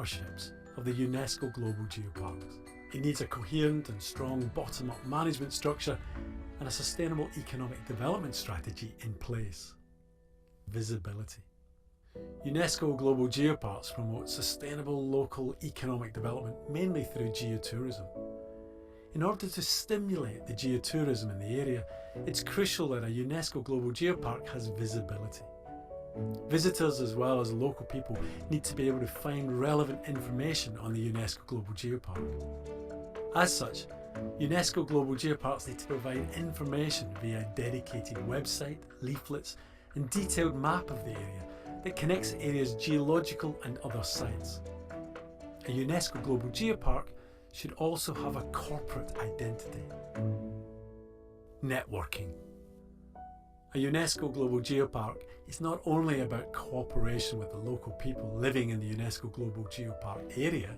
partnerships of the UNESCO Global Geoparks. It needs a coherent and strong bottom-up management structure and a sustainable economic development strategy in place. Visibility. UNESCO Global Geoparks promotes sustainable local economic development mainly through geotourism. In order to stimulate the geotourism in the area, it's crucial that a UNESCO Global Geopark has visibility. Visitors as well as local people need to be able to find relevant information on the UNESCO Global Geopark. As such, UNESCO Global Geoparks need to provide information via a dedicated website, leaflets and detailed map of the area that connects the area's geological and other sites. A UNESCO Global Geopark should also have a corporate identity. Networking. A UNESCO Global Geopark is not only about cooperation with the local people living in the UNESCO Global Geopark area,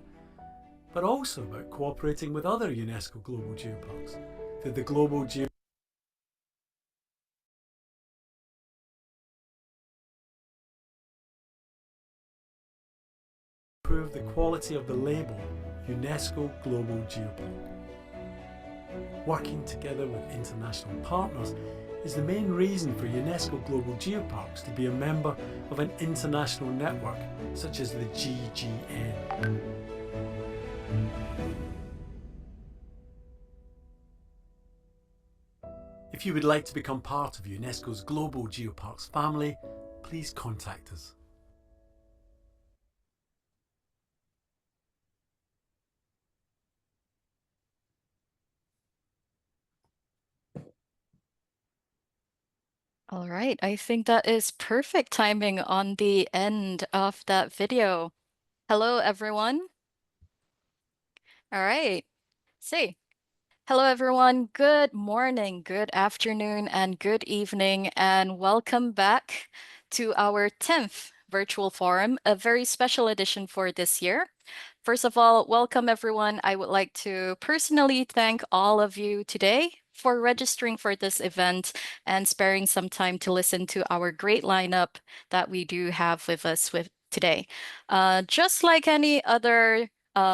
but also about cooperating with other UNESCO Global Geoparks through the Global Geopark. Improve the quality of the label UNESCO Global Geopark. Working together with international partners is the main reason for UNESCO Global Geoparks to be a member of an international network such as the GGN. If you would like to become part of UNESCO's Global Geoparks family, please contact us. All right, I think that is perfect timing on the end of that video. Hello, everyone. All right, hello, everyone. Good morning, good afternoon, and good evening, and welcome back to our 10th virtual forum, a very special edition for this year. First of all, welcome, everyone. I would like to personally thank all of you today for registering for this event and sparing some time to listen to our great lineup that we do have with us today. Just like any other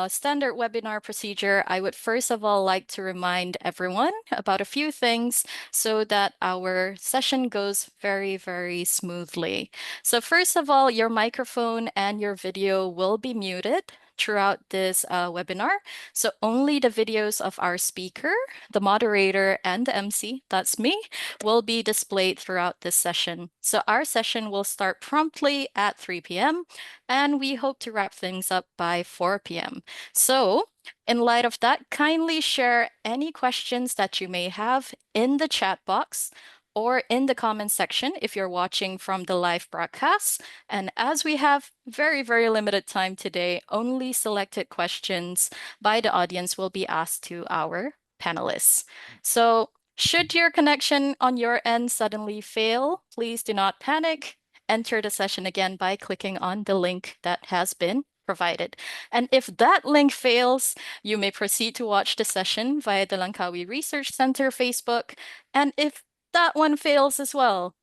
standard webinar procedure, I would first of all like to remind everyone about a few things so that our session goes very, very smoothly. So first of all, your microphone and your video will be muted throughout this webinar. So only the videos of our speaker, the moderator, and the MC, that's me, will be displayed throughout this session. So our session will start promptly at 3 p.m. and we hope to wrap things up by 4 p.m. So in light of that, kindly share any questions that you may have in the chat box or in the comment section if you're watching from the live broadcast. And as we have very, very limited time today, only selected questions by the audience will be asked to our panelists. So should your connection on your end suddenly fail, please do not panic. Enter the session again by clicking on the link that has been provided. And if that link fails, you may proceed to watch the session via the Langkawi Research Center Facebook. And if that one fails as well,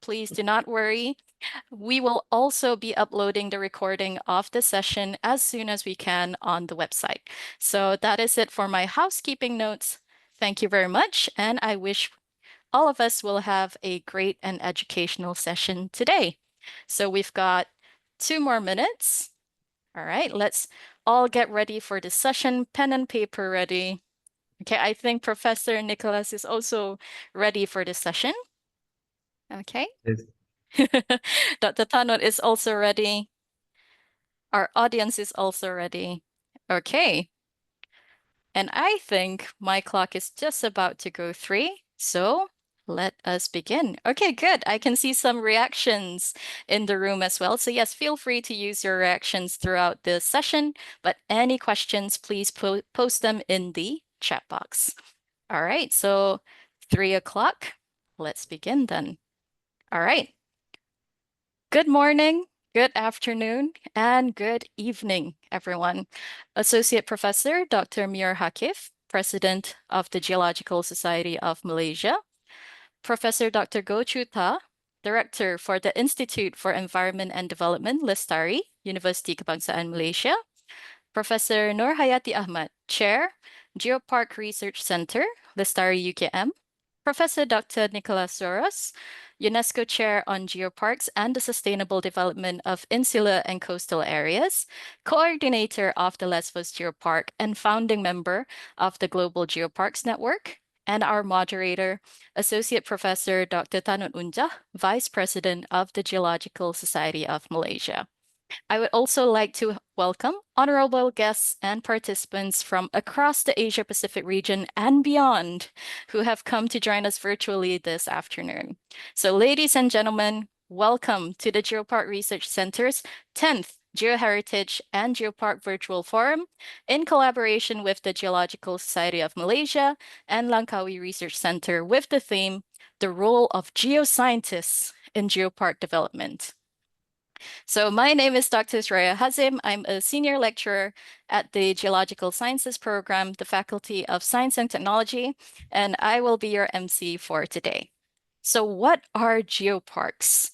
please do not worry. We will also be uploading the recording of the session as soon as we can on the website. So that is it for my housekeeping notes. Thank you very much, and I wish all of us will have a great and educational session today. So we've got 2 more minutes. All right, let's all get ready for the session, pen and paper ready. Okay, I think Professor Nickolas is also ready for the session. Okay. Yes. Dr. Tanot is also ready. Our audience is also ready. Okay. And I think my clock is just about to go 3. So let us begin. Okay, good. I can see some reactions in the room as well. So yes, feel free to use your reactions throughout the session, but any questions, please post them in the chat box. All right, so 3 o'clock. Let's begin then. All right. Good morning, good afternoon, and good evening, everyone. Associate Professor Dr. Mir Hakif, President of the Geological Society of Malaysia. Professor Dr. Goh Chu Ta, Director for the Institute for Environment and Development, LESTARI, Universiti Kebangsaan Malaysia. Professor Nur Hayati Ahmad, Chair, Geopark Research Center, LESTARI UKM. Professor Dr. Nickolas Zouros, UNESCO Chair on Geoparks and the Sustainable Development of Insular and Coastal Areas, Coordinator of the Lesbos Geopark and founding member of the Global Geoparks Network, and our moderator, Associate Professor Dr. Tanut Unjah, Vice President of the Geological Society of Malaysia. I would also like to welcome honorable guests and participants from across the Asia-Pacific region and beyond who have come to join us virtually this afternoon. So ladies and gentlemen, welcome to the Geopark Research Center's 10th Geoheritage and Geopark Virtual Forum in collaboration with the Geological Society of Malaysia and Langkawi Research Center with the theme, The Role of Geoscientists in Geopark Development. So my name is Dr. Sraya Hazim. I'm a senior lecturer at the Geological Sciences program, the Faculty of Science and Technology, and I will be your MC for today. So what are geoparks?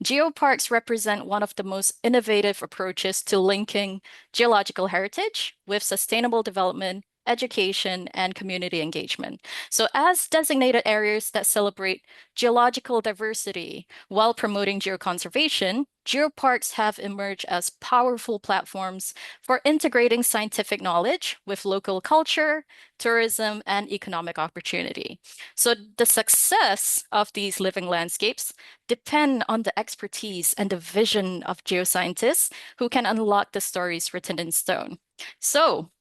Geoparks represent one of the most innovative approaches to linking geological heritage with sustainable development, education, and community engagement. So as designated areas that celebrate geological diversity while promoting geoconservation, geoparks have emerged as powerful platforms for integrating scientific knowledge with local culture, tourism, and economic opportunity. So the success of these living landscapes depend on the expertise and the vision of geoscientists who can unlock the stories written in stone. So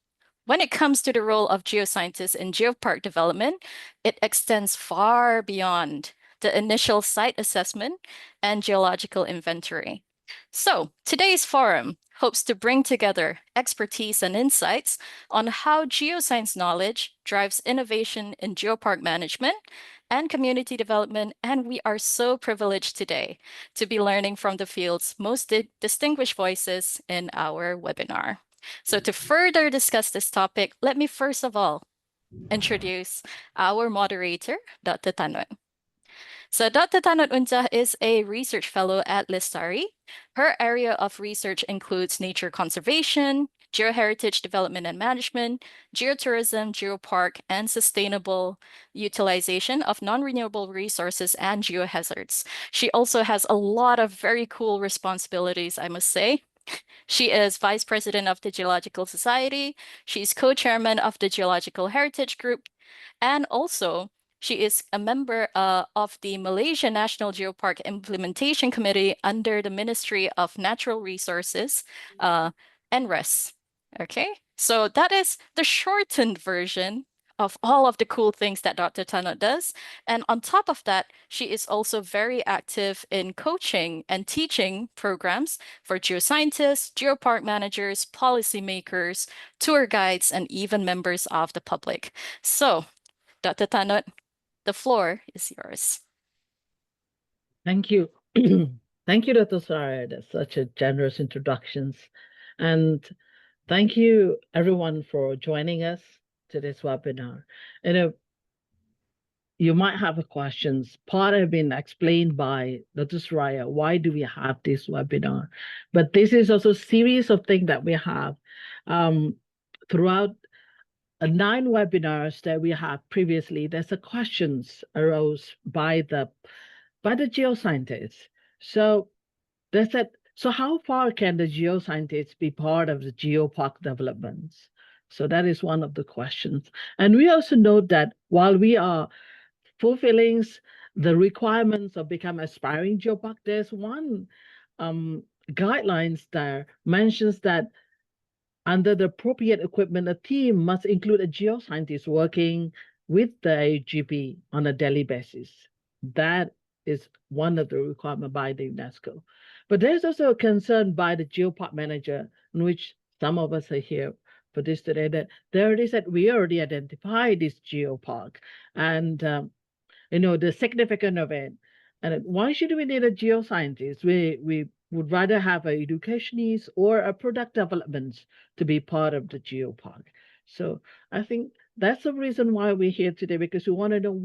when it comes to the role of geoscientists in geopark development, it extends far beyond the initial site assessment and geological inventory. So today's forum hopes to bring together expertise and insights on how geoscience knowledge drives innovation in geopark management and community development, and we are so privileged today to be learning from the field's most distinguished voices in our webinar. So to further discuss this topic, let me first of all introduce our moderator, Dr. Tanut. So Dr. Tanut Unjah is a research fellow at LESTARI. Her area of research includes nature conservation, geoheritage development and management, geotourism, geopark, and sustainable utilization of non-renewable resources and geohazards. She also has a lot of very cool responsibilities, I must say. She is Vice President of the Geological Society. She's co-chairman of the Geological Heritage Group. And also, she is a member of the Malaysia National Geopark Implementation Committee under the Ministry of Natural Resources, NRES. Okay, so that is the shortened version of all of the cool things that Dr. Tanut does. And on top of that, she is also very active in coaching and teaching programs for geoscientists, geopark managers, policymakers, tour guides, and even members of the public. So, Dr. Tanut, the floor is yours. Thank you. Thank you, Dr. Sarah. That's such a generous introductions. And thank you, everyone, for joining us to this webinar. You might have questions. Part have been explained by Dr. Saraya. Why do we have this webinar? But this is also a series of things that we have throughout 9 webinars that we had previously. There's a questions arose by the geoscientists. So they said, so how far can the geoscientists be part of the geopark developments? So that is one of the questions. And we also note that while we are fulfilling the requirements of become aspiring geopark, there's one guidelines that mentions that under the appropriate equipment, a team must include a geoscientist working with the AGP on a daily basis. That is one of the requirements by the UNESCO. But there's also a concern by the geopark manager, in which some of us are here for this today, that they already said we already identified this geopark and the significance of it. And why should we need a geoscientist? We would rather have an educationist or a product development to be part of the geopark. So I think that's the reason why we're here today, because we want to know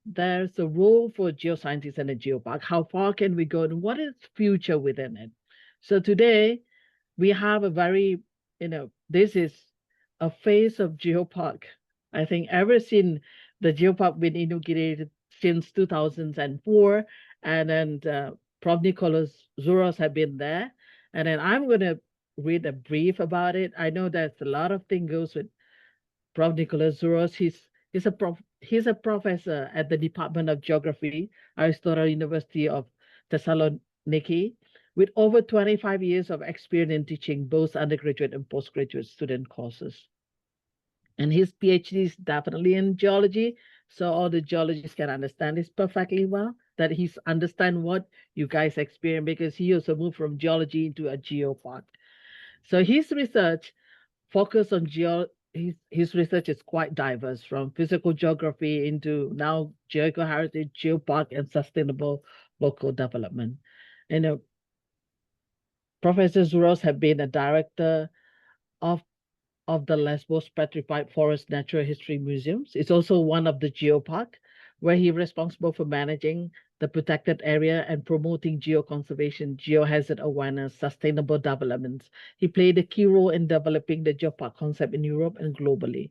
there's a role for geoscientists in a geopark. How far can we go and what is future within it? So today we have a very this is a phase of Geopark. I think ever since the Geopark been inaugurated since 2004, and then Prof. Nickolas Zouros have been there. And then I'm going to read a brief about it. I know there's a lot of things goes with Prof. Nickolas Zouros. He's a professor at the Department of Geography, Aristotle University of Thessaloniki, with over 25 years of experience in teaching both undergraduate and postgraduate student courses. And his PhD is definitely in geology, so all the geologists can understand this perfectly well, that he's understand what you guys experience, because he also moved from geology into a geopark. So his research focus on his research is quite diverse, from physical geography into now geoheritage, geopark, and sustainable local development. Professor Zouros have been a director of the Lesbos Petrified Forest Natural History Museums. It's also one of the geopark, where he's responsible for managing the protected area and promoting geoconservation, geohazard awareness, sustainable development. He played a key role in developing the geopark concept in Europe and globally.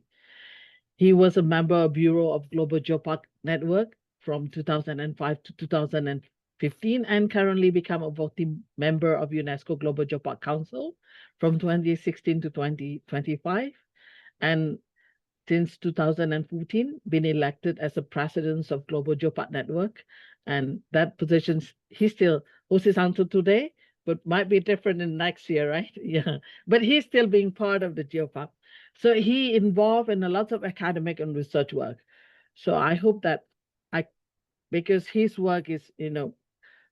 He was a member of Bureau of Global Geopark Network from 2005 to 2015, and currently become a voting member of UNESCO Global Geopark Council from 2016 to 2025. And since 2014, been elected as the president of Global Geopark Network. And that position, he still holds his until today, but might be different in next year, right? Yeah, but he's still being part of the Geopark. So he involved in a lot of academic and research work. So I hope that because his work is,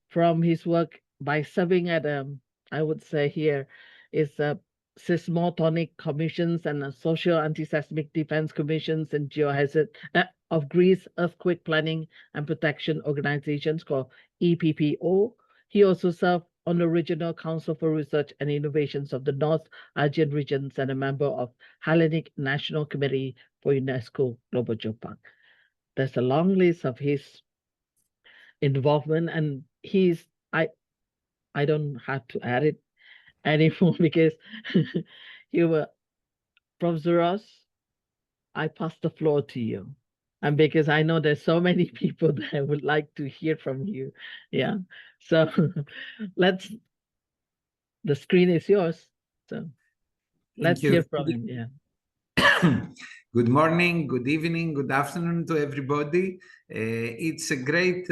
from his work by serving at, I would say here, is seismotonic commissions and social anti-seismic defense commissions and geohazard of Greece earthquake planning and protection organizations called EPPO. He also served on the Regional Council for Research and Innovations of the North Aegean regions and a member of Hellenic National Committee for UNESCO Global Geopark. There's a long list of his involvement, and I don't have to add it anymore because you were Prof. Zouros, I pass the floor to you. And because I know there's so many people that would like to hear from you. Yeah. So the screen is yours. So let's hear from him. Yeah. Good morning, good evening, good afternoon to everybody. It's a great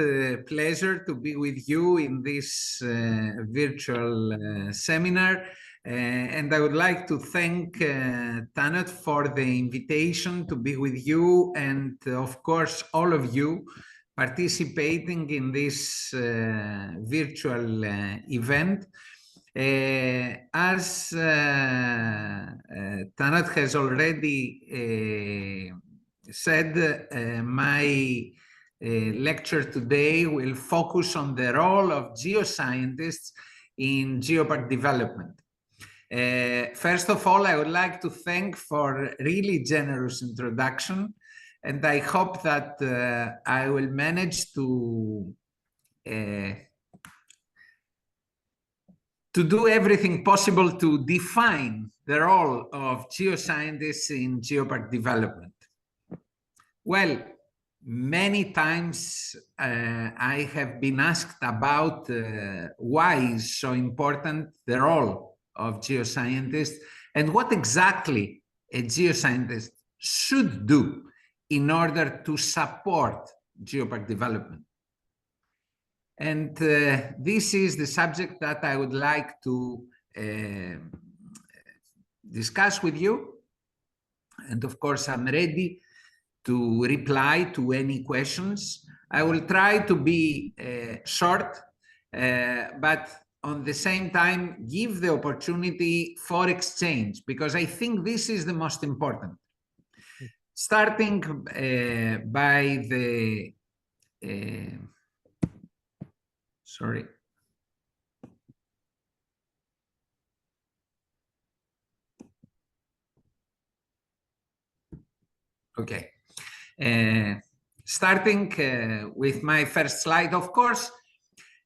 pleasure to be with you in this virtual seminar. And I would like to thank Tanat for the invitation to be with you, and of course all of you participating in this virtual event. As Tanat has already said, my lecture today will focus on the role of geoscientists in geopark development. First of all, I would like to thank for really generous introduction, and I hope that I will manage to do everything possible to define the role of geoscientists in geopark development. Well, many times I have been asked about why is so important the role of geoscientists and what exactly a geoscientist should do in order to support geopark development. And this is the subject that I would like to discuss with you. And of course, I'm ready to reply to any questions. I will try to be short, but on the same time, give the opportunity for exchange, because I think this is the most important. Starting by the sorry. Okay. Starting with my first slide, of course,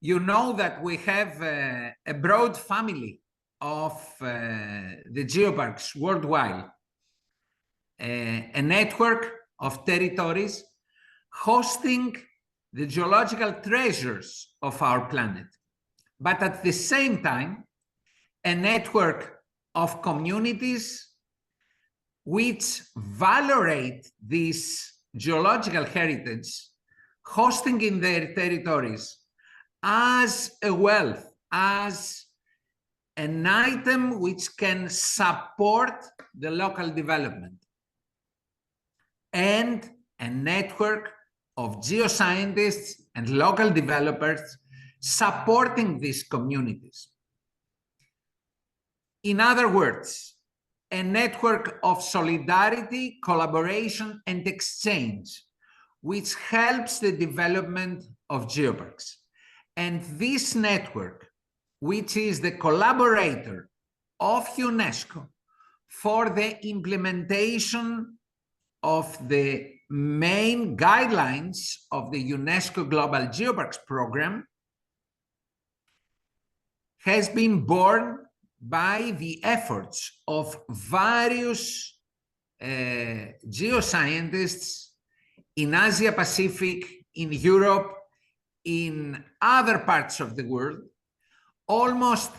you know that we have a broad family of the geoparks worldwide, a network of territories hosting the geological treasures of our planet, but at the same time, a network of communities which valorate this geological heritage, hosting in their territories as a wealth, as an item which can support the local development, and a network of geoscientists and local developers supporting these communities. In other words, a network of solidarity, collaboration, and exchange, which helps the development of geoparks. And this network, which is the collaborator of UNESCO for the implementation of the main guidelines of the UNESCO Global Geoparks program, has been born by the efforts of various geoscientists in Asia Pacific, in Europe, in other parts of the world, almost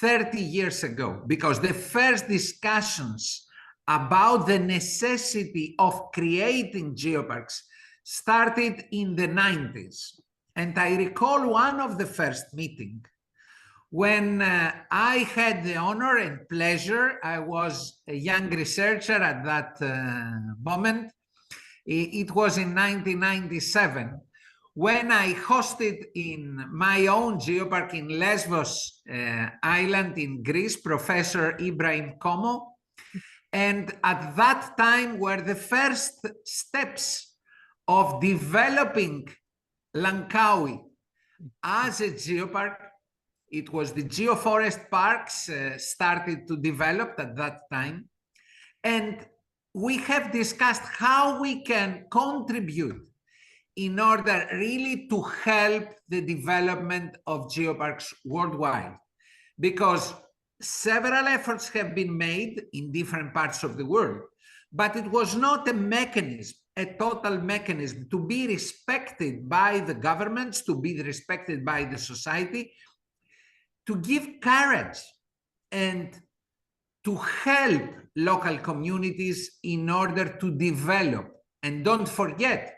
30 years ago, because the first discussions about the necessity of creating geoparks started in the 90s. And I recall one of the first meetings when I had the honor and pleasure. I was a young researcher at that moment. It was in 1997 when I hosted in my own geopark in Lesbos island in Greece, Professor Ibrahim Como. And at that time were the first steps of developing Langkawi as a geopark. It was the geoforest parks started to develop at that time. And we have discussed how we can contribute in order really to help the development of geoparks worldwide, because several efforts have been made in different parts of the world, but it was not a mechanism, a total mechanism to be respected by the governments, to be respected by the society, to give courage and to help local communities in order to develop. And don't forget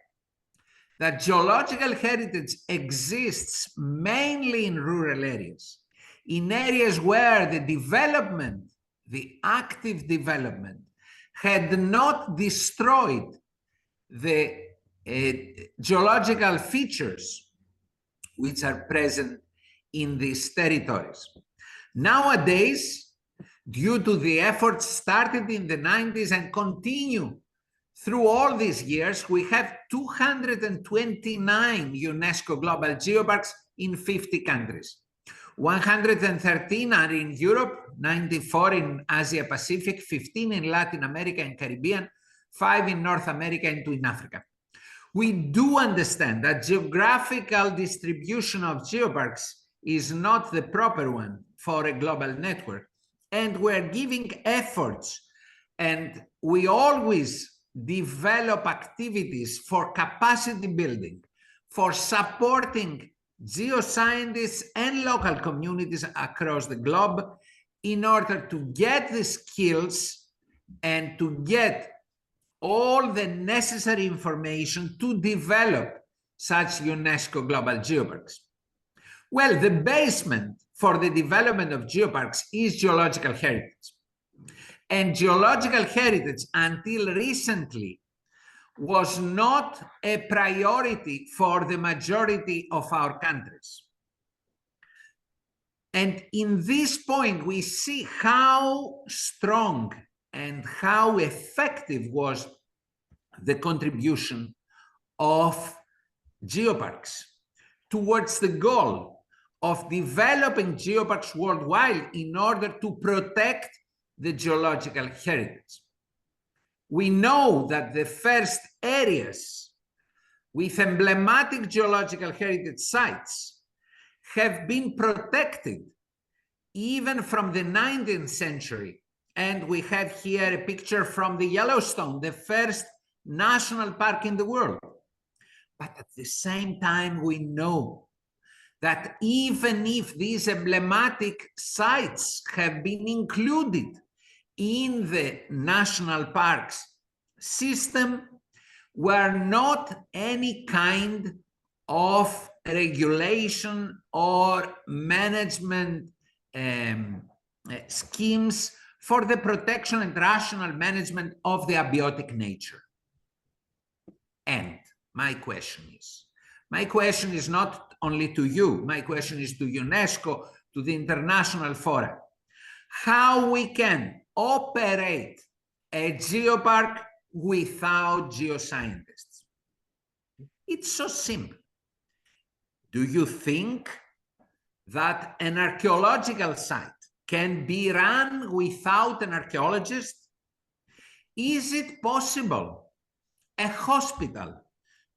that geological heritage exists mainly in rural areas, in areas where the development, the active development, had not destroyed the geological features which are present in these territories. Nowadays, due to the efforts started in the 90s and continue through all these years, we have 229 UNESCO Global Geoparks in 50 countries. 113 are in Europe, 94 in Asia Pacific, 15 in Latin America and Caribbean, 5 in North America and 2 in Africa. We do understand that geographical distribution of geoparks is not the proper one for a global network. And we're giving efforts, and we always develop activities for capacity building, for supporting geoscientists and local communities across the globe in order to get the skills and to get all the necessary information to develop such UNESCO Global Geoparks. Well, the basement for the development of geoparks is geological heritage. And geological heritage, until recently, was not a priority for the majority of our countries. And in this point, we see how strong and how effective was the contribution of geoparks towards the goal of developing geoparks worldwide in order to protect the geological heritage. We know that the first areas with emblematic geological heritage sites have been protected even from the 19th century. And we have here a picture from the Yellowstone, the first national park in the world. But at the same time, we know that even if these emblematic sites have been included in the national parks system, were not any kind of regulation or management schemes for the protection and rational management of the abiotic nature. And my question is not only to you, my question is to UNESCO, to the international fora, how we can operate a geopark without geoscientists. It's so simple. Do you think that an archaeological site can be run without an archaeologist? Is it possible a hospital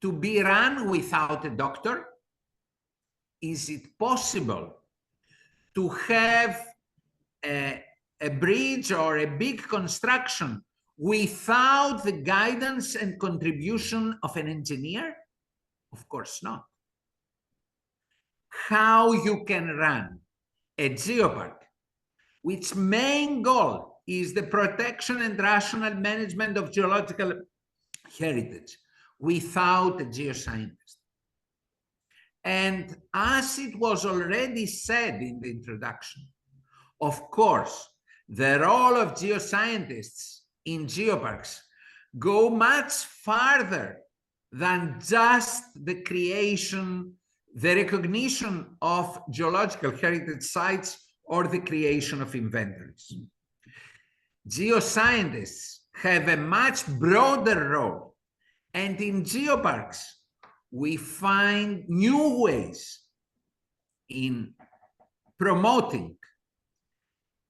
to be run without a doctor? Is it possible to have a bridge or a big construction without the guidance and contribution of an engineer? Of course not. How you can run a geopark, which main goal is the protection and rational management of geological heritage, without a geoscientist. And as it was already said in the introduction, of course, the role of geoscientists in geoparks go much farther than just the creation, the recognition of geological heritage sites or the creation of inventories. Geoscientists have a much broader role, and in geoparks, we find new ways in promoting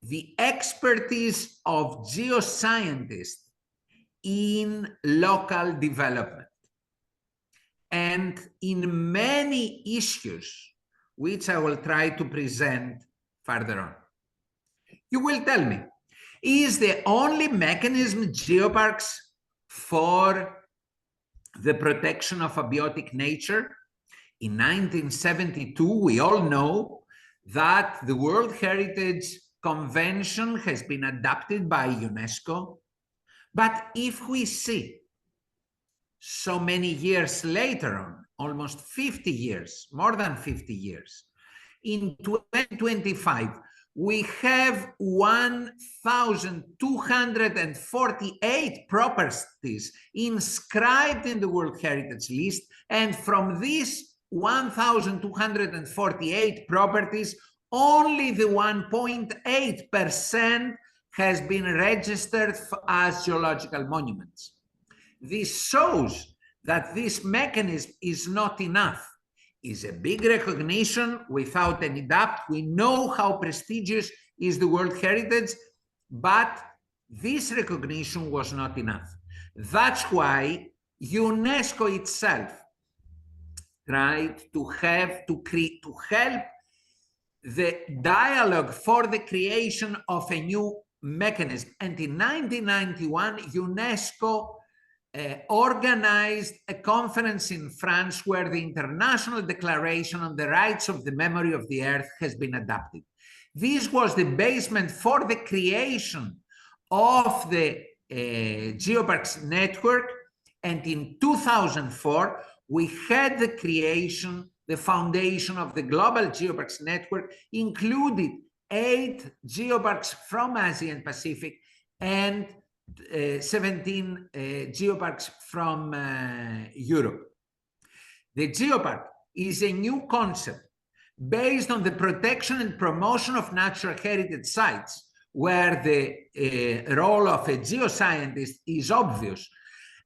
the expertise of geoscientists in local development and in many issues, which I will try to present further on. You will tell me, is the only mechanism geoparks for the protection of abiotic nature? In 1972, we all know that the World Heritage Convention has been adopted by UNESCO. But if we see so many years later on, almost 50 years, more than 50 years, in 2025, we have 1,248 properties inscribed in the World Heritage List, and from these 1,248 properties, only the 1.8% has been registered as geological monuments. This shows that this mechanism is not enough. Is a big recognition without any doubt. We know how prestigious is the World Heritage, but this recognition was not enough. That's why UNESCO itself tried to help the dialogue for the creation of a new mechanism. And in 1991, UNESCO organized a conference in France where the International Declaration on the Rights of the Memory of the Earth has been adopted. This was the basement for the creation of the Geoparks network, and in 2004 we had the creation, the foundation of the Global Geoparks Network, included 8 geoparks from Asia and Pacific and 17 geoparks from Europe. The geopark is a new concept based on the protection and promotion of natural heritage sites, where the role of a geoscientist is obvious,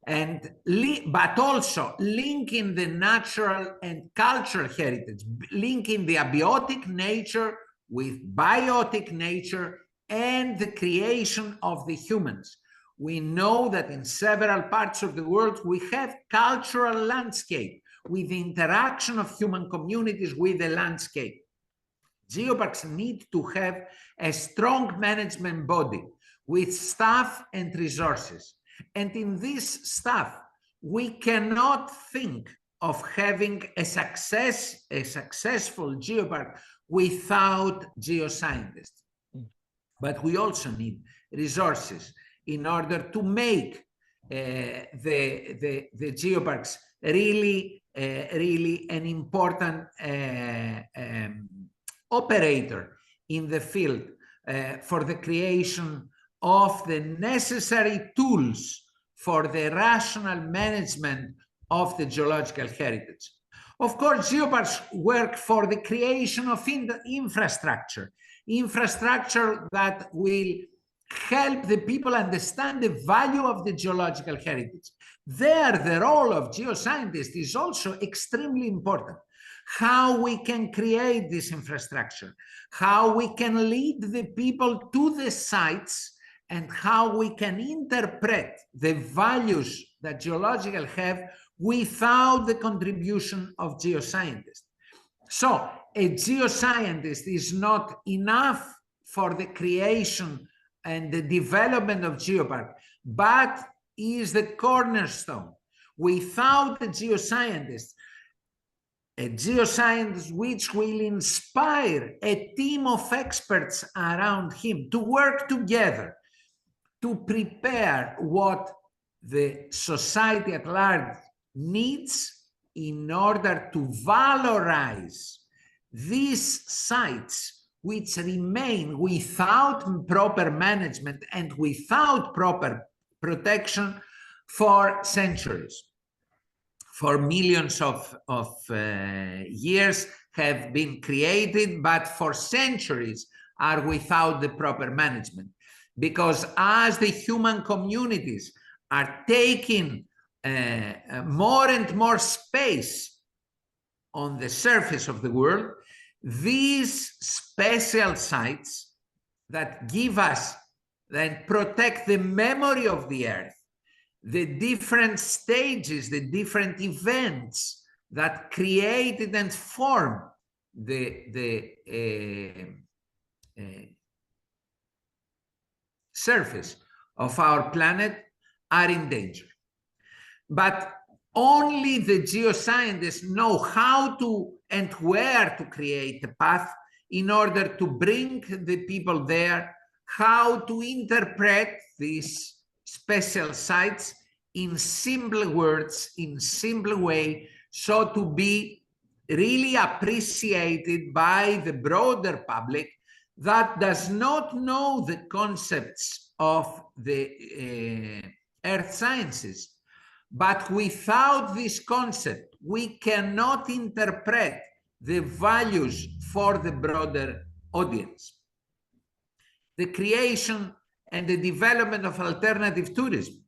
and but also linking the natural and cultural heritage, linking the abiotic nature with biotic nature and the creation of the humans. We know that in several parts of the world we have cultural landscape with the interaction of human communities with the landscape. Geoparks need to have a strong management body with staff and resources. And in this staff, we cannot think of having a successful geopark without geoscientists. But we also need resources in order to make the geoparks really an important operator in the field for the creation of the necessary tools for the rational management of the geological heritage. Of course, geoparks work for the creation of infrastructure that will help the people understand the value of the geological heritage. There, the role of geoscientists is also extremely important. How we can create this infrastructure, how we can lead the people to the sites, and how we can interpret the values that geological have without the contribution of geoscientists. So a geoscientist is not enough for the creation and the development of geopark, but is the cornerstone. Without the geoscientist, a geoscientist which will inspire a team of experts around him to work together to prepare what the society at large needs in order to valorize these sites which remain without proper management and without proper protection for centuries. For millions of years have been created, but for centuries are without the proper management. Because as the human communities are taking more and more space on the surface of the world, these special sites that give us and protect the memory of the earth, the different stages, the different events that created and formed the surface of our planet are in danger. But only the geoscientists know how to and where to create a path in order to bring the people there, how to interpret these special sites in simple words, in simple way, so to be really appreciated by the broader public that does not know the concepts of the earth sciences. But without this concept, we cannot interpret the values for the broader audience. The creation and the development of alternative tourism,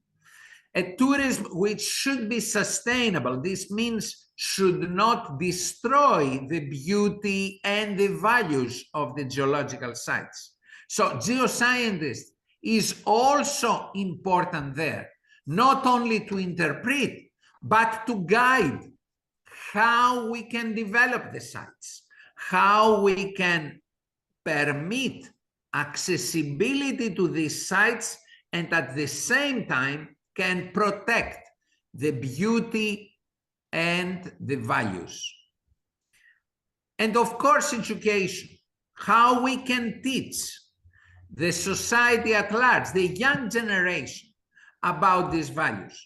a tourism which should be sustainable. This means should not destroy the beauty and the values of the geological sites. So geoscientist is also important there, not only to interpret, but to guide how we can develop the sites, how we can permit accessibility to these sites, and at the same time can protect the beauty and the values. And of course, education, how we can teach the society at large, the young generation, about these values.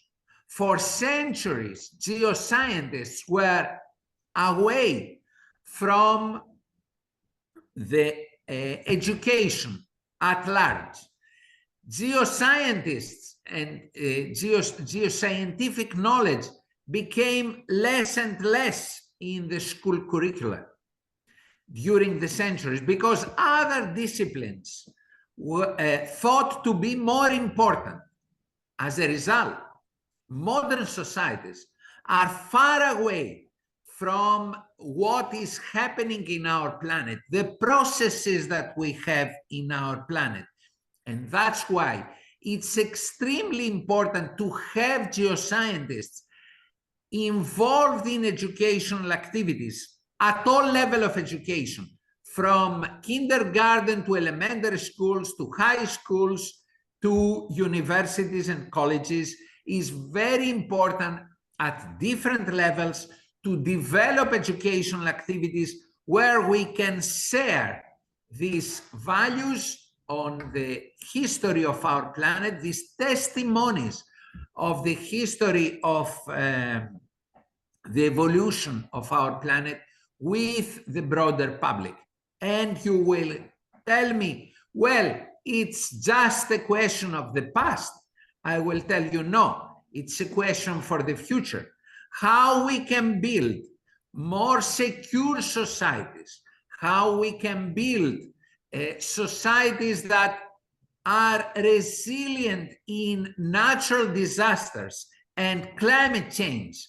For centuries, geoscientists were away from the education at large. Geoscientists and geoscientific knowledge became less and less in the school curricula during the centuries because other disciplines were thought to be more important. As a result, modern societies are far away from what is happening in our planet, the processes that we have in our planet. And that's why it's extremely important to have geoscientists involved in educational activities at all levels of education, from kindergarten to elementary schools to high schools to universities and colleges, is very important at different levels to develop educational activities where we can share these values on the history of our planet, these testimonies of the history of the evolution of our planet with the broader public. And you will tell me, well, it's just a question of the past. I will tell you, no, it's a question for the future. How we can build more secure societies, how we can build societies that are resilient in natural disasters and climate change,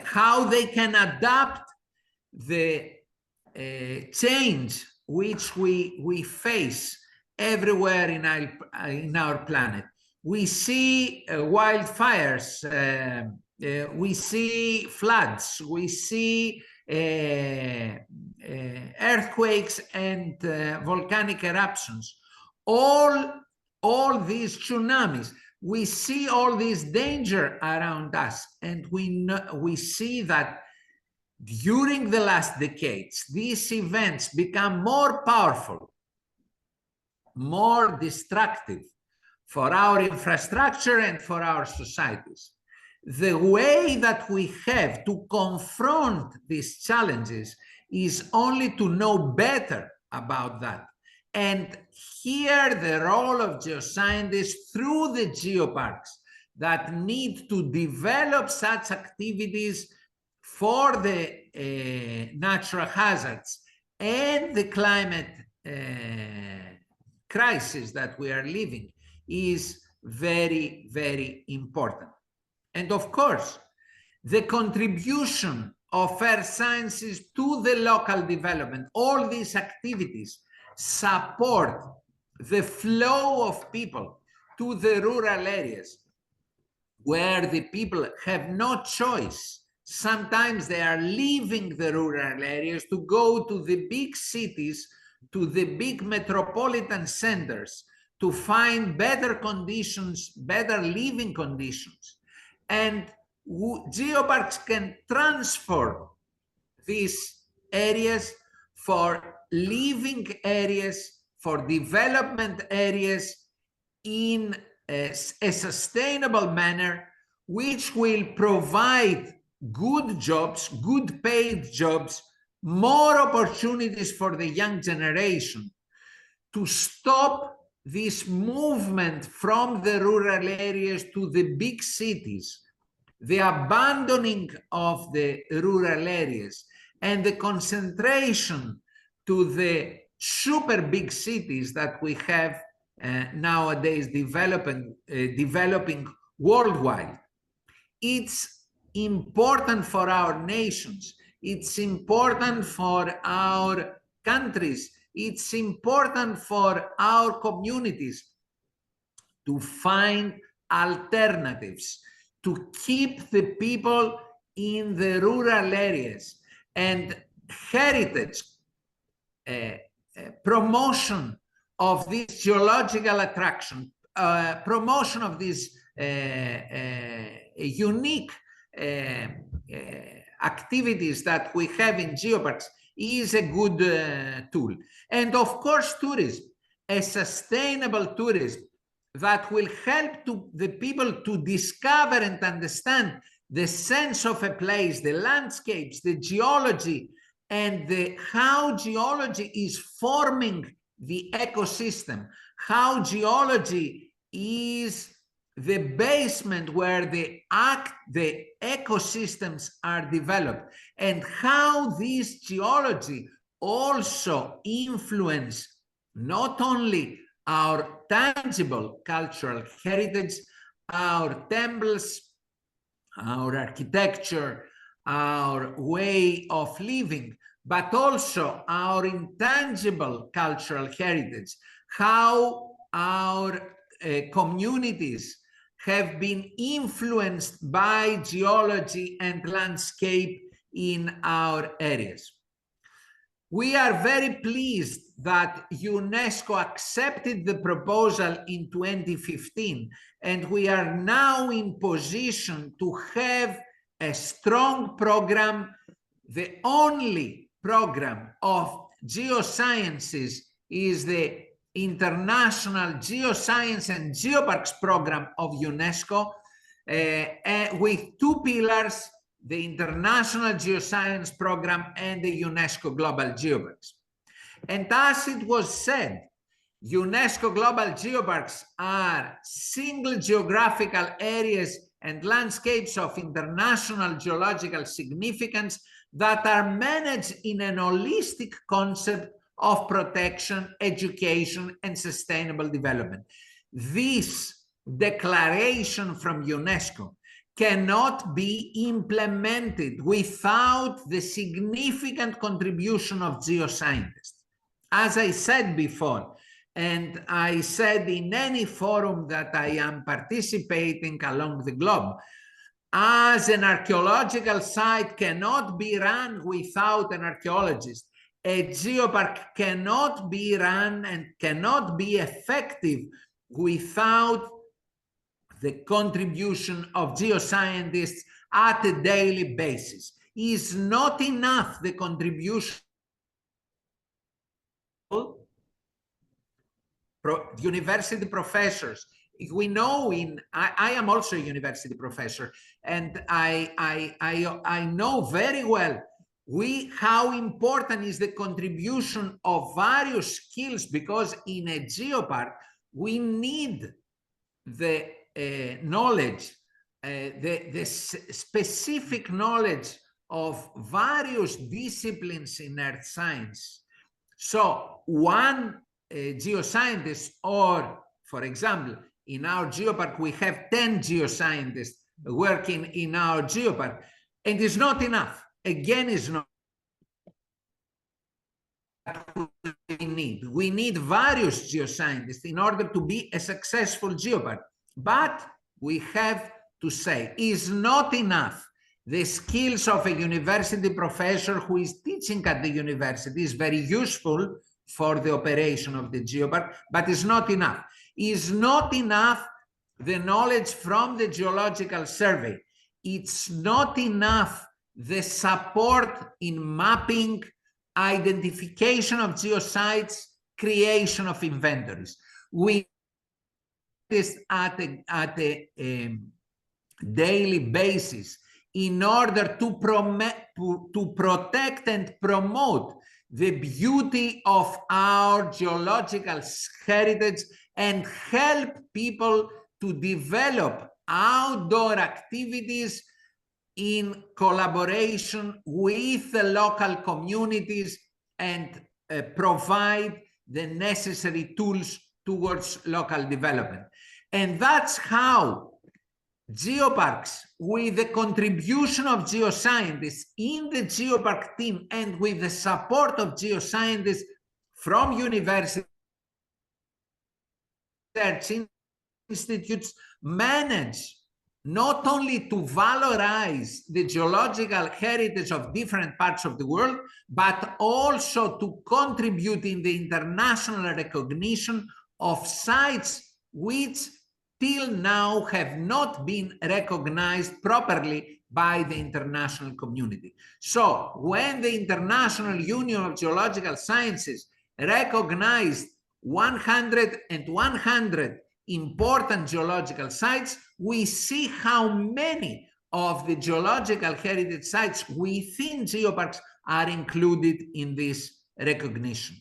how they can adapt the change which we face everywhere in our planet. We see wildfires, we see floods, we see earthquakes and volcanic eruptions, all these tsunamis. We see all this danger around us, and we see that during the last decades, these events become more powerful, more destructive for our infrastructure and for our societies. The way that we have to confront these challenges is only to know better about that. And here the role of geoscientists through the geoparks that need to develop such activities for the natural hazards and the climate crisis that we are living is very, very important. And of course, the contribution of earth sciences to the local development, all these activities support the flow of people to the rural areas where the people have no choice. Sometimes they are leaving the rural areas to go to the big cities, to the big metropolitan centers, to find better conditions, better living conditions. And geoparks can transform these areas for living areas, for development areas in a sustainable manner, which will provide good jobs, good paid jobs, more opportunities for the young generation, to stop this movement from the rural areas to the big cities, the abandoning of the rural areas, and the concentration to the super big cities that we have nowadays developing worldwide. It's important for our nations. It's important for our countries. It's important for our communities to find alternatives, to keep the people in the rural areas, and heritage, promotion of this geological attraction, promotion of this unique activities that we have in geoparks is a good tool. And of course, tourism, a sustainable tourism that will help the people to discover and understand the sense of a place, the landscapes, the geology, and how geology is forming the ecosystem, how geology is the basement where the ecosystems are developed, and how this geology also influence not only our tangible cultural heritage, our temples, our architecture, our way of living, but also our intangible cultural heritage, how our communities have been influenced by geology and landscape in our areas. We are very pleased that UNESCO accepted the proposal in 2015, and we are now in position to have a strong program, the only program of geosciences is the International Geoscience and Geoparks program of UNESCO, with two pillars, the International Geoscience Program and the UNESCO Global Geoparks. And as it was said, UNESCO Global Geoparks are single geographical areas and landscapes of international geological significance that are managed in an holistic concept of protection, education, and sustainable development. This declaration from UNESCO cannot be implemented without the significant contribution of geoscientists. As I said before, and I said in any forum that I am participating along the globe, as an archaeological site cannot be run without an archaeologist, a geopark cannot be run and cannot be effective without the contribution of geoscientists at a daily basis. Is not enough the contribution of university professors. We know I am also a university professor, and I know very well how important is the contribution of various skills, because in a geopark we need the knowledge, the specific knowledge of various disciplines in earth science. So one geoscientist, or for example, in our geopark we have 10 geoscientists working in our geopark, and it's not enough. Again, it's not. We need various geoscientists in order to be a successful geopark. But we have to say, is not enough. The skills of a university professor who is teaching at the university is very useful for the operation of the geopark, but it's not enough. Is not enough the knowledge from the geological survey. It's not enough the support in mapping, identification of geosites, creation of inventories. We this at a daily basis in order to protect and promote the beauty of our geological heritage and help people to develop outdoor activities in collaboration with the local communities and provide the necessary tools towards local development. And that's how geoparks, with the contribution of geoscientists in the geopark team and with the support of geoscientists from university research institutes, manage not only to valorize the geological heritage of different parts of the world, but also to contribute in the international recognition of sites which till now have not been recognized properly by the international community. So when the International Union of Geological Sciences recognized 100 important geological sites, we see how many of the geological heritage sites within geoparks are included in this recognition.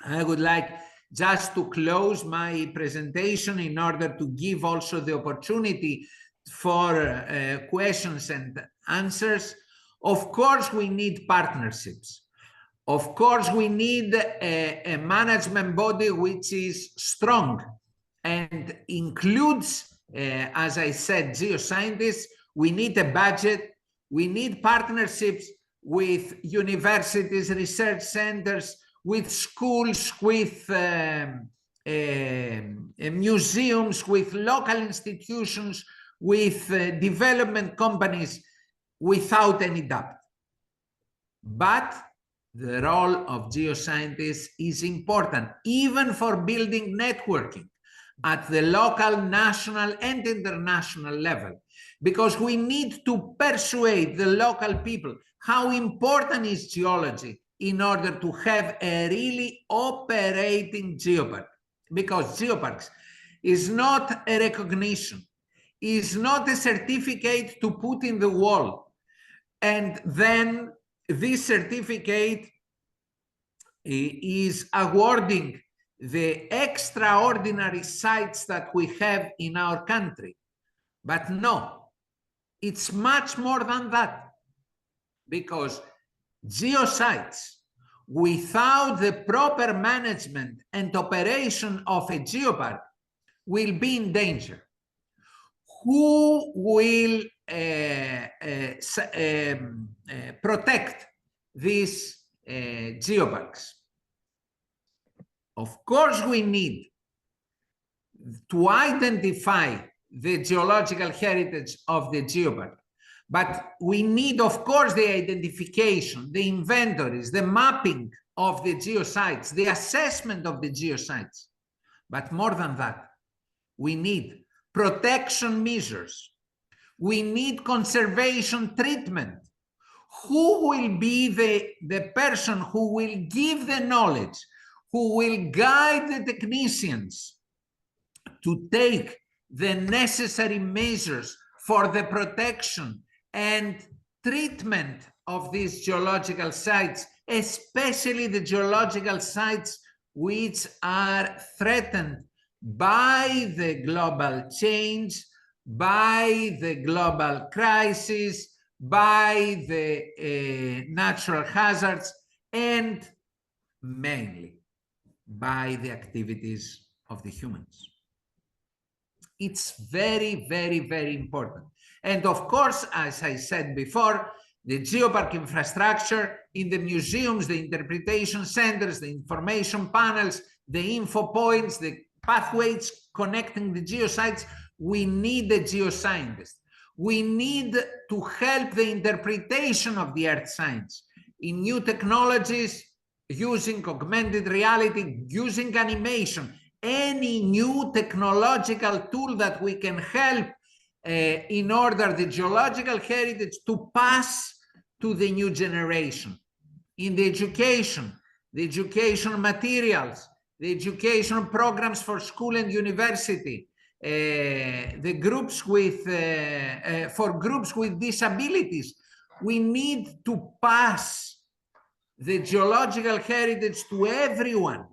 I would like just to close my presentation in order to give also the opportunity for questions and answers. Of course, we need partnerships. Of course, we need a management body which is strong and includes, as I said, geoscientists. We need a budget. We need partnerships with universities, research centers, with schools, with museums, with local institutions, with development companies, without any doubt. But the role of geoscientists is important, even for building networking at the local, national, and international level, because we need to persuade the local people how important is geology in order to have a really operating geopark. Because geoparks is not a recognition, is not a certificate to put in the wall, and then this certificate is awarding the extraordinary sites that we have in our country. But no, it's much more than that, because geosites, without the proper management and operation of a geopark, will be in danger. Who will protect these geoparks? Of course, we need to identify the geological heritage of the geopark, but we need, of course, the identification, the inventories, the mapping of the geosites, the assessment of the geosites. But more than that, we need protection measures. We need conservation treatment. Who will be the person who will give the knowledge, who will guide the technicians to take the necessary measures for the protection and treatment of these geological sites, especially the geological sites which are threatened by the global change, by the global crisis, by the natural hazards, and mainly by the activities of the humans. It's very, very, very important. And of course, as I said before, the geopark infrastructure in the museums, the interpretation centers, the information panels, the info points, the pathways connecting the geosites, we need the geoscientists. We need to help the interpretation of the earth science in new technologies, using augmented reality, using animation, any new technological tool that we can help in order the geological heritage to pass to the new generation. In the education materials, the education programs for school and university, the groups with for groups with disabilities, we need to pass the geological heritage to everyone.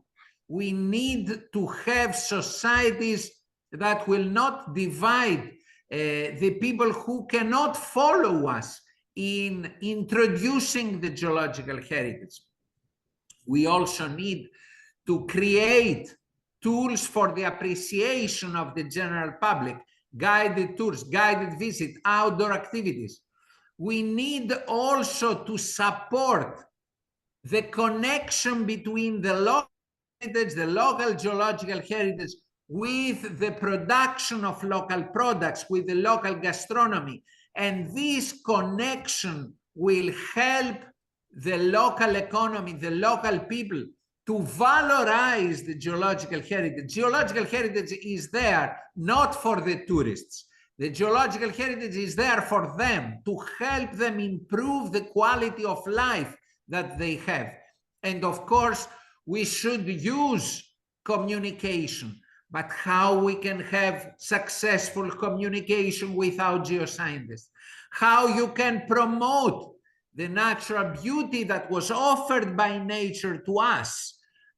We need to have societies that will not divide the people who cannot follow us in introducing the geological heritage. We also need to create tools for the appreciation of the general public, guided tours, guided visit, outdoor activities. We need also to support the connection between the local heritage, the local geological heritage, with the production of local products, with the local gastronomy. And this connection will help the local economy, the local people, to valorize the geological heritage. Geological heritage is there not for the tourists. The geological heritage is there for them, to help them improve the quality of life that they have. And of course, we should use communication, but how we can have successful communication without geoscientists? How you can promote the natural beauty that was offered by nature to us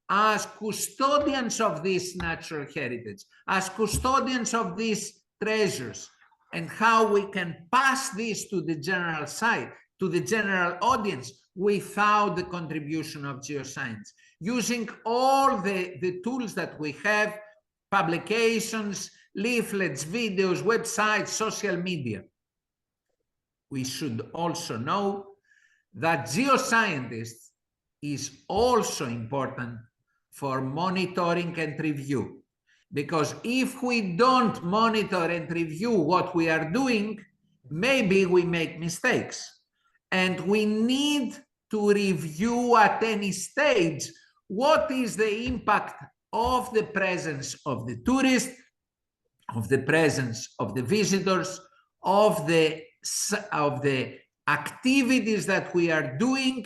as custodians of this natural heritage, as custodians of these treasures, and how we can pass this to the general side, to the general audience, without the contribution of geoscience, using all the tools that we have, publications, leaflets, videos, websites, social media. We should also know that geoscientists is also important for monitoring and review. Because if we don't monitor and review what we are doing, maybe we make mistakes. And we need to review at any stage what is the impact of the presence of the tourists, of the presence of the visitors, of the activities that we are doing,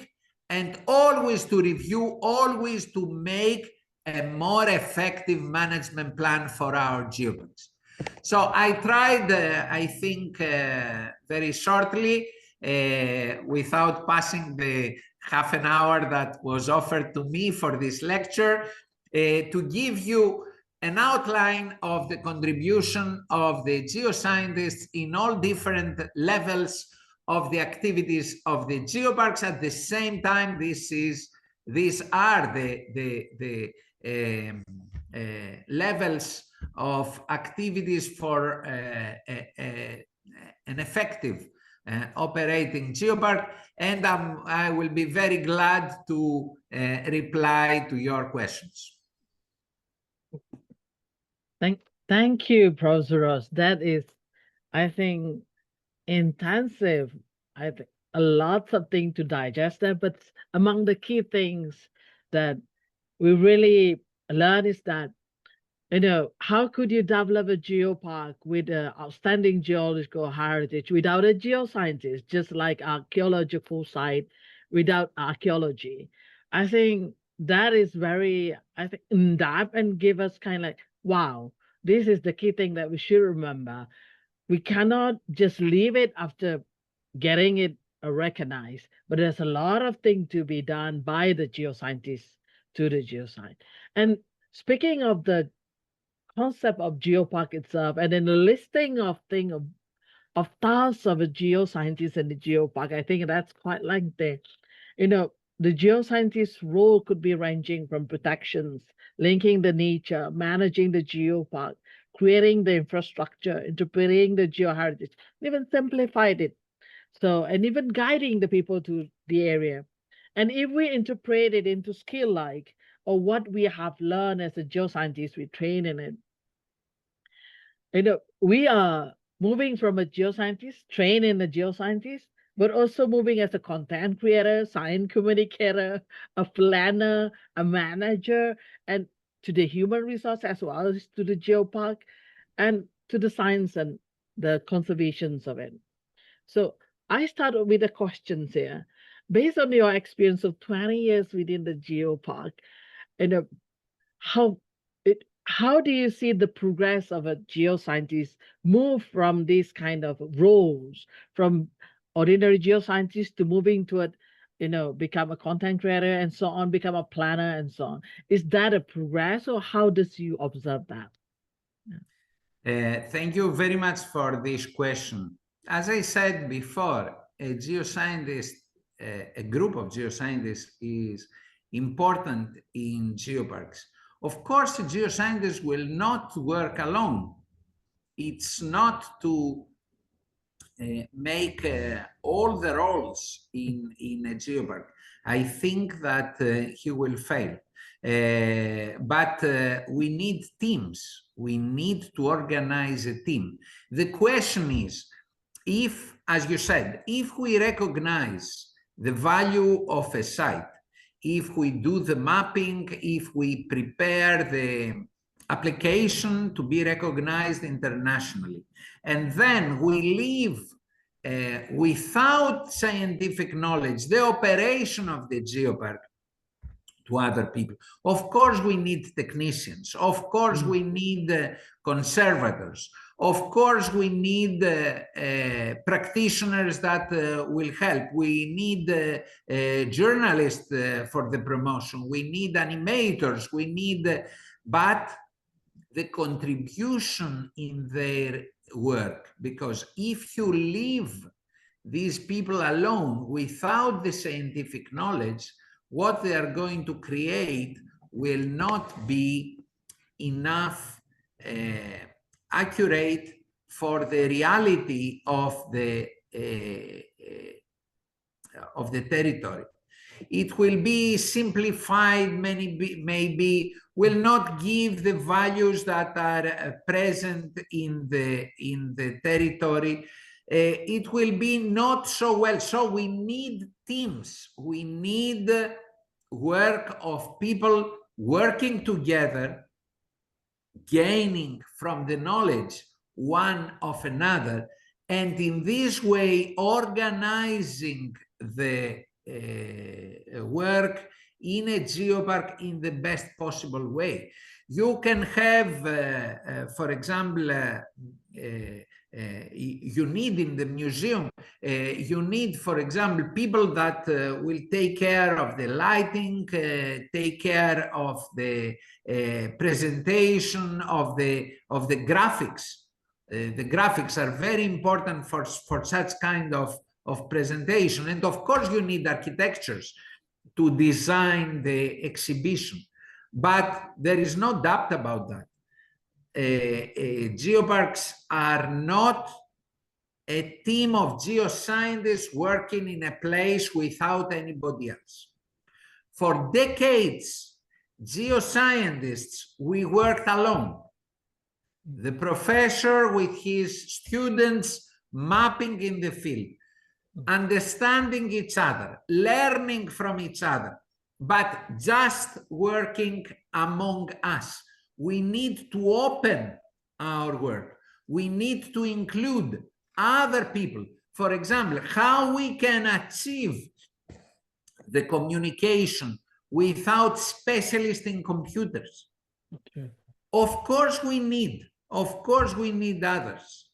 and always to review, always to make a more effective management plan for our geoparks. So I tried, I think, very shortly, without passing the half an hour that was offered to me for this lecture, to give you an outline of the contribution of the geoscientists in all different levels of the activities of the geoparks. At the same time, these are the levels of activities for an effective operating geopark, and I will be very glad to reply to your questions. Thank you, Prof. Zouros. That is, I think, intensive. I think a lot of things to digest there, but among the key things that we really learn is that, how could you develop a geopark with an outstanding geological heritage without a geoscientist, just like archaeological site without archaeology? I think that is very, in-depth and give us kind of like, wow, this is the key thing that we should remember. We cannot just leave it after getting it recognized, but there's a lot of things to be done by the geoscientists to the geoscience. And speaking of the concept of geopark itself, and then the listing of things of tasks of a geoscientist and the geopark, I think that's quite lengthy. The geoscientist's role could be ranging from protections, linking the nature, managing the geopark, creating the infrastructure, interpreting the geoheritage, even simplified it. So, and even guiding the people to the area. And if we interpret it into skill like, or what we have learned as a geoscientist, we train in it. We are moving from a geoscientist, trained in a geoscientist, but also moving as a content creator, science communicator, a planner, a manager, and to the human resource as well as to the geopark and to the science and the conservations of it. So I start with the questions here. Based on your experience of 20 years within the geopark, how do you see the progress of a geoscientist move from these kind of roles, from ordinary geoscientist to moving to become a content creator and so on, become a planner and so on? Is that a progress, or how does you observe that? Thank you very much for this question. As I said before, a geoscientist, a group of geoscientists is important in geoparks. Of course, geoscientists will not work alone. It's not to make all the roles in a geopark. I think that he will fail. But we need teams. We need to organize a team. The question is, if, as you said, if we recognize the value of a site, if we do the mapping, if we prepare the application to be recognized internationally, and then we leave without scientific knowledge the operation of the geopark to other people. Of course, we need technicians. Of course, we need conservators. Of course, we need practitioners that will help. We need journalists for the promotion. We need animators. We need, but the contribution in their work, because if you leave these people alone without the scientific knowledge, what they are going to create will not be enough accurate for the reality of the territory. It will be simplified, maybe will not give the values that are present in the territory. it will be not so well. So we need teams. We need work of people working together, gaining from the knowledge one of another, and in this way organizing the work in a geopark in the best possible way. You can have, for example, you need in the museum, you need, for example, people that will take care of the lighting, take care of the presentation of the graphics. The graphics are very important for such kind of presentation. And of course, you need architectures to design the exhibition. But there is no doubt about that. Geoparks are not a team of geoscientists working in a place without anybody else. For decades, geoscientists, we worked alone. The professor with his students mapping in the field, understanding each other, learning from each other, but just working among us. We need to open our work. We need to include other people. For example, how we can achieve the communication without specialists in computers. Okay. Of course we need others.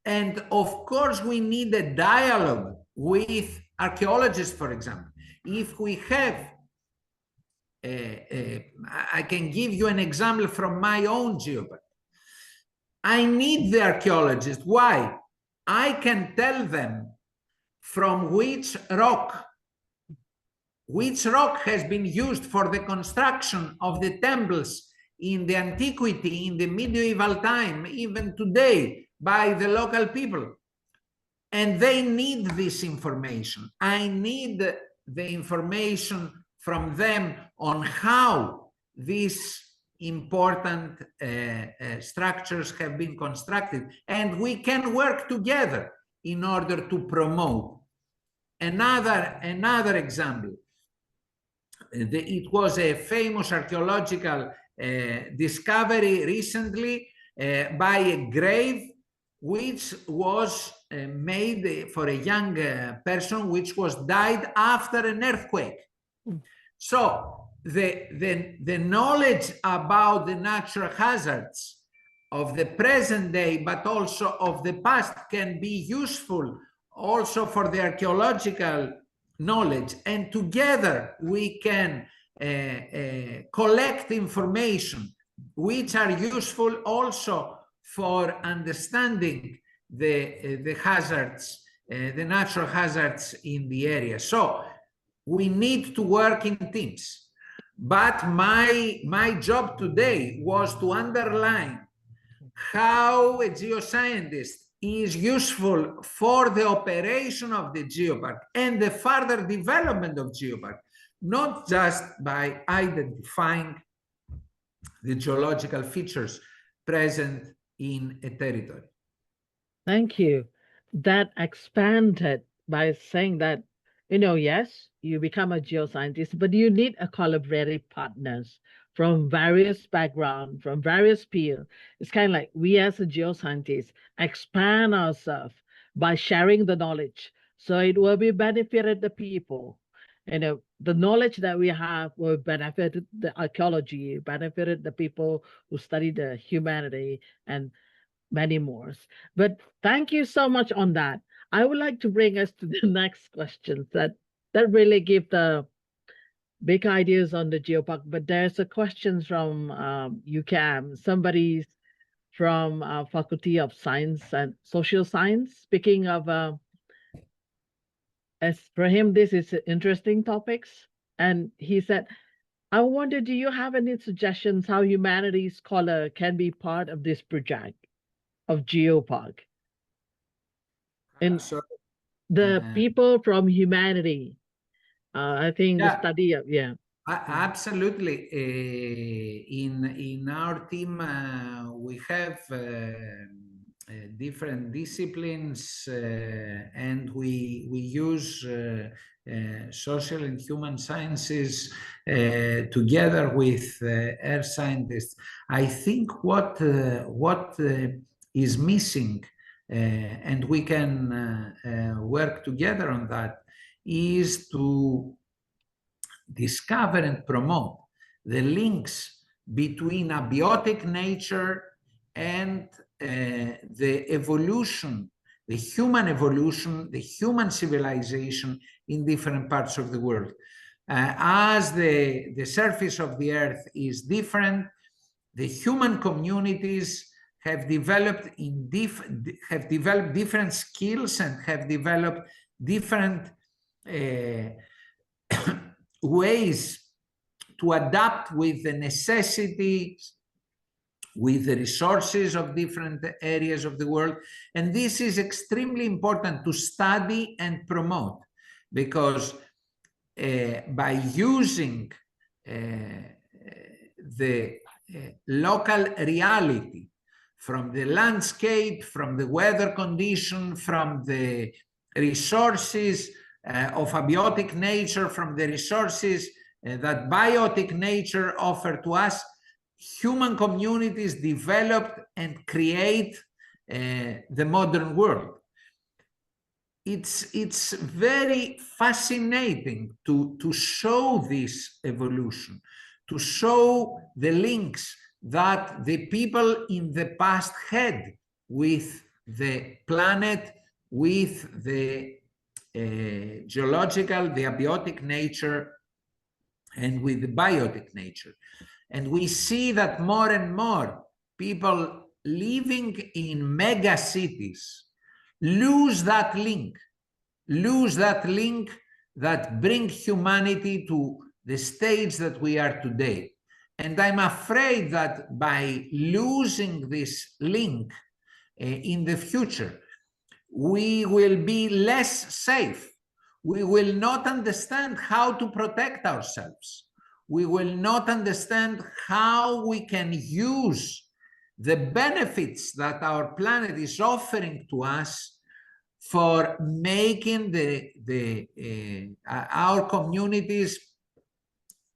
And of course we need a dialogue with archaeologists, for example. If we have I can give you an example from my own geopark. I need the archaeologist. Why? I can tell them from which rock has been used for the construction of the temples in the antiquity, in the medieval time, even today, by the local people. And they need this information. I need the information from them on how these important structures have been constructed, and we can work together in order to promote. Another example, it was a famous archaeological discovery recently by a grave which was made for a young person which was died after an earthquake. So the knowledge about the natural hazards of the present day, but also of the past, can be useful also for the archaeological knowledge. And together we can collect information which are useful also for understanding the hazards, the natural hazards in the area. So we need to work in teams. But my job today was to underline how a geoscientist is useful for the operation of the geopark and the further development of geopark, not just by identifying the geological features present in a territory. Thank you. That expanded by saying that, yes, you become a geoscientist, but you need a collaborative partners from various backgrounds, from various fields. It's kind of like we as a geoscientist expand ourselves by sharing the knowledge. So it will be benefited the people. The knowledge that we have will benefit the archaeology, benefited the people who study the humanity, and many more. But thank you so much on that. I would like to bring us to the next questions that really give the big ideas on the geopark. But there's a question from UCAM, somebody's from Faculty of Science and Social Science. Speaking of, as for him, this is interesting topics. And he said, I wonder, do you have any suggestions how humanities scholar can be part of this project of Geopark? And the people from humanity, I think the study of, absolutely. In our team, we have different disciplines, and we use social and human sciences together with earth scientists. I think what is missing, and we can work together on that, is to discover and promote the links between abiotic nature and the evolution, the human civilization in different parts of the world. As the surface of the earth is different, the human communities have developed different skills and have developed different ways to adapt with the necessities, with the resources of different areas of the world. And this is extremely important to study and promote, because by using the local reality from the landscape, from the weather condition, from the resources of abiotic nature, from the resources that biotic nature offer to us, human communities developed and create the modern world. It's very fascinating to show this evolution, to show the links that the people in the past had with the planet, with the geological, the abiotic nature, and with the biotic nature. And we see that more and more people living in mega cities lose that link that bring humanity to the stage that we are today. And I'm afraid that by losing this link in the future, we will be less safe. We will not understand how to protect ourselves. We will not understand how we can use the benefits that our planet is offering to us for making our communities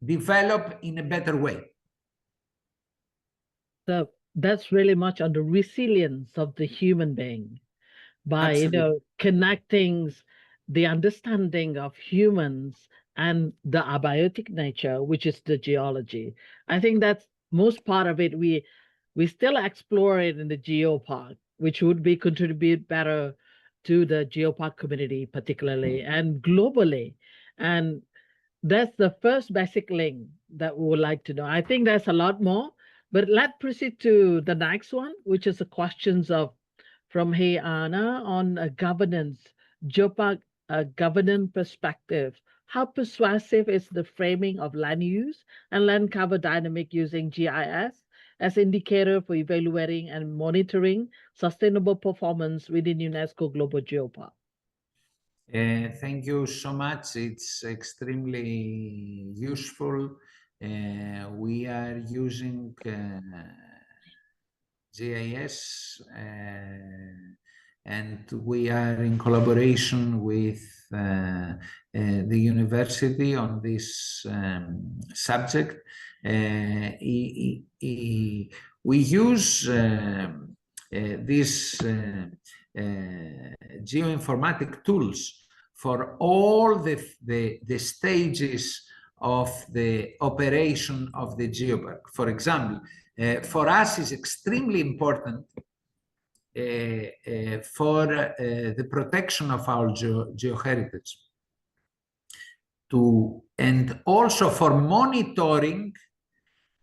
develop in a better way. So that's really much on the resilience of the human being by Absolutely. Connecting the understanding of humans and the abiotic nature, which is the geology. I think that's most part of it. We still explore it in the Geopark, which would be contribute better to the Geopark community, particularly and globally. And that's the first basic link that we would like to know. I think there's a lot more, but let's proceed to the next one, which is the questions of from Hey Anna on governance, Geopark governance perspective. How persuasive is the framing of land use and land cover dynamic using GIS as indicator for evaluating and monitoring sustainable performance within UNESCO Global Geopark? Thank you so much. It's extremely useful. We are using GIS, and we are in collaboration with the university on this subject. We use these geoinformatic tools for all the stages of the operation of the geopark. For example, for us is extremely important for the protection of our geoheritage, and also for monitoring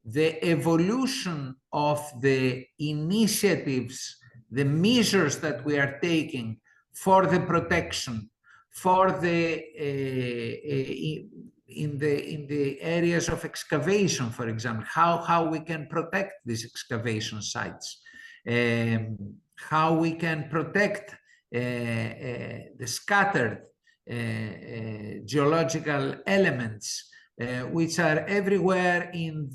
the evolution of the initiatives, the measures that we are taking for the protection, for the in the areas of excavation, for example, how we can protect these excavation sites, how we can protect the scattered geological elements which are everywhere in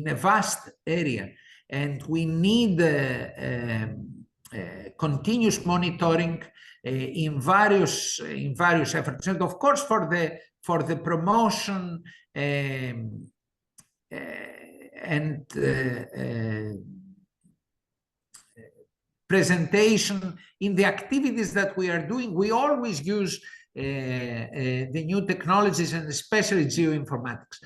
a vast area. and we need continuous monitoring in various efforts, and of course for the promotion and presentation in the activities that we are doing. We always use the new technologies, and especially geoinformatics.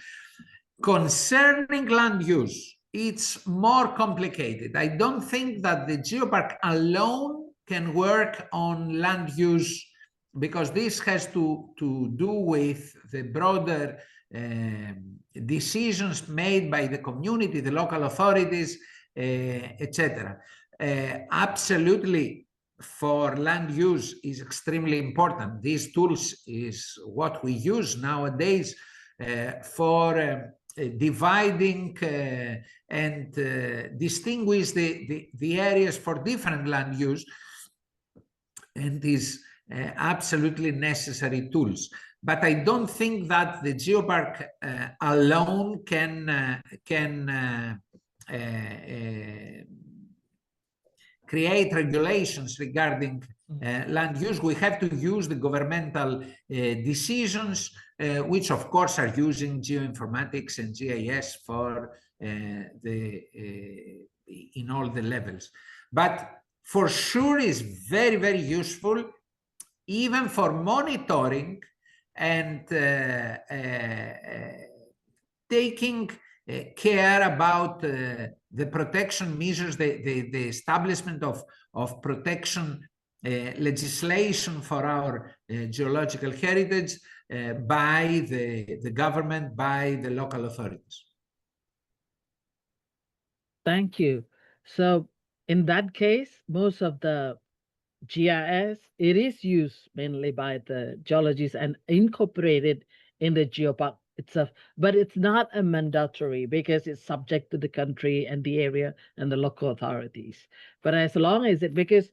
Concerning land use, it's more complicated. I don't think that the Geopark alone can work on land use, because this has to do with the broader decisions made by the community, the local authorities, etc. Absolutely, for land use is extremely important. These tools is what we use nowadays for dividing and distinguish the areas for different land use, and is absolutely necessary tools. But I don't think that the Geopark alone can create regulations regarding land use. We have to use the governmental decisions, which of course are using geoinformatics and GIS for in all the levels. But for sure is very, very useful, even for monitoring and taking care about the protection measures, the establishment of protection legislation for our geological heritage by the government, by the local authorities. Thank you. So in that case, most of the GIS, it is used mainly by the geologists and incorporated in the Geopark itself, but it's not a mandatory because it's subject to the country and the area and the local authorities. But as long as it, because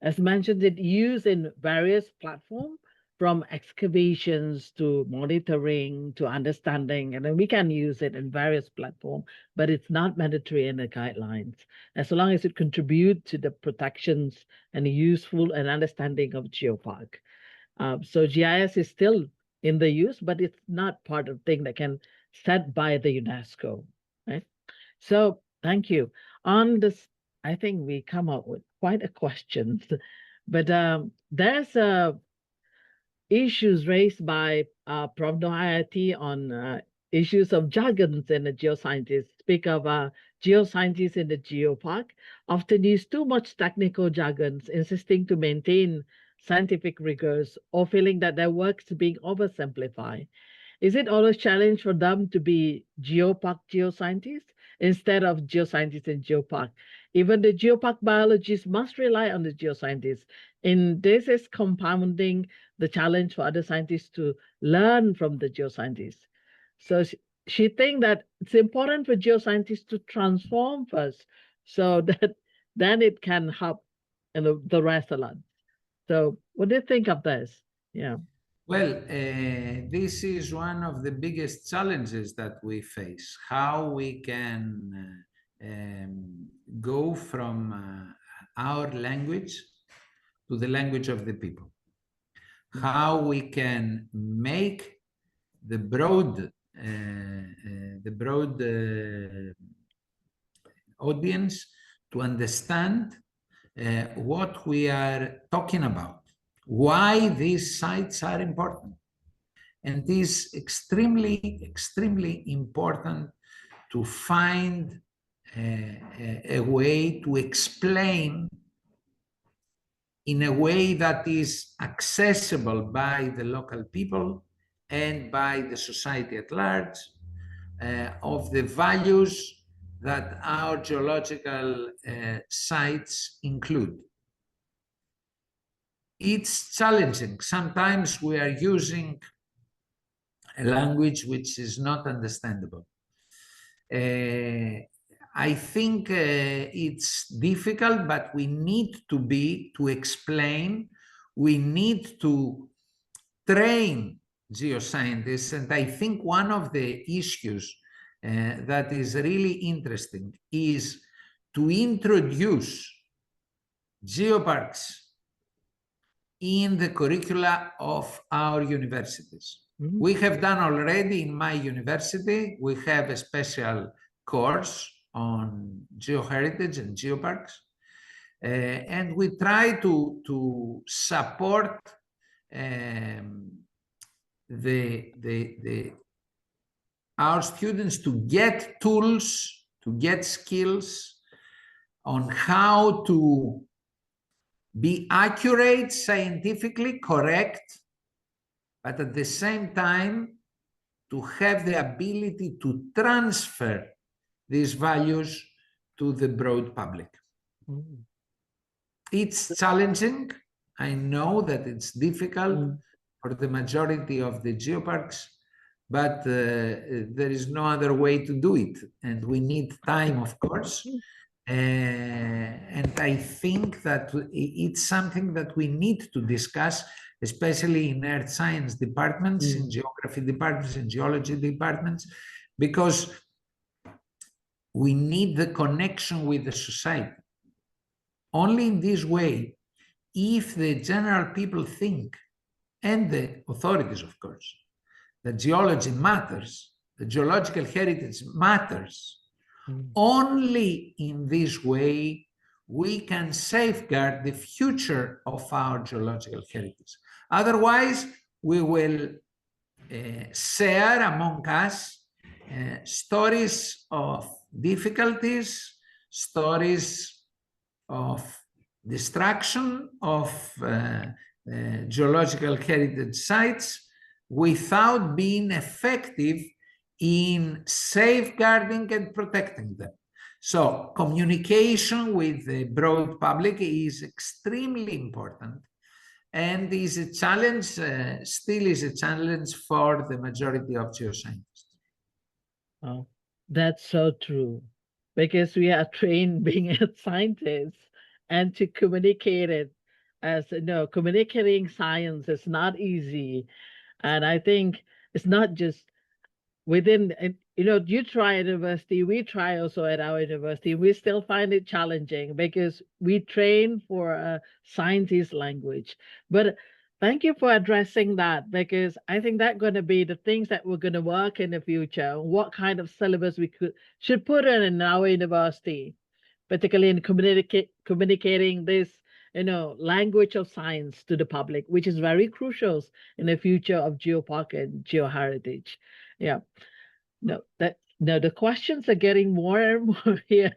as mentioned, it used in various platforms, from excavations to monitoring to understanding, and then we can use it in various platforms, but it's not mandatory in the guidelines, as long as it contributes to the protections and the useful and understanding of Geopark. So GIS is still in the use, but it's not part of thing that can set by the UNESCO, right? So thank you. On this, I think we come up with quite a question, but there's issues raised by Prof. Nohayati on issues of jargons in the geoscientists. Speak of geoscientists in the Geopark often use too much technical jargons, insisting to maintain scientific rigors or feeling that their work's being oversimplified. Is it always a challenge for them to be Geopark geoscientists instead of geoscientists in Geopark? Even the Geopark biologists must rely on the geoscientists. And this is compounding the challenge for other scientists to learn from the geoscientists. So she thinks that it's important for geoscientists to transform first, so that then it can help the rest a lot. So what do you think of this? Yeah. Well, this is one of the biggest challenges that we face, how we can go from our language to the language of the people, how we can make the broad audience to understand what we are talking about, why these sites are important. And it is extremely, extremely important to find a way to explain in a way that is accessible by the local people and by the society at large, of the values that our geological sites include. It's challenging. Sometimes we are using a language which is not understandable. I think it's difficult, but we need to explain, we need to train geoscientists. And I think one of the issues that is really interesting is to introduce geoparks in the curricula of our universities. We have done already in my university, we have a special course on geoheritage and geoparks. And we try to support our students to get tools, to get skills on how to be accurate, scientifically correct, but at the same time to have the ability to transfer these values to the broad public. It's challenging. I know that it's difficult for the majority of the geoparks, but there is no other way to do it. And we need time, of course. And I think that it's something that we need to discuss, especially in earth science departments, in geography departments, in geology departments, because we need the connection with the society. Only in this way, if the general people think, and the authorities, of course, that geology matters, the geological heritage matters, only in this way we can safeguard the future of our geological heritage. Otherwise, we will share among us stories of difficulties, stories of destruction of geological heritage sites without being effective in safeguarding and protecting them. So communication with the broad public is extremely important and is a challenge, still is a challenge for the majority of geoscientists. Oh, that's so true, because we are trained being scientists and to communicate it, as you know, communicating science is not easy. And I think it's not just within, you know, you try at university, we try also at our university, we still find it challenging because we train for a scientist language. But thank you for addressing that, because I think that's going to be the things that we're going to work in the future, what kind of syllabus we should put in our university, particularly in communicating this, you know, language of science to the public, which is very crucial in the future of geopark and geoheritage. Yeah. No, the questions are getting more and more here.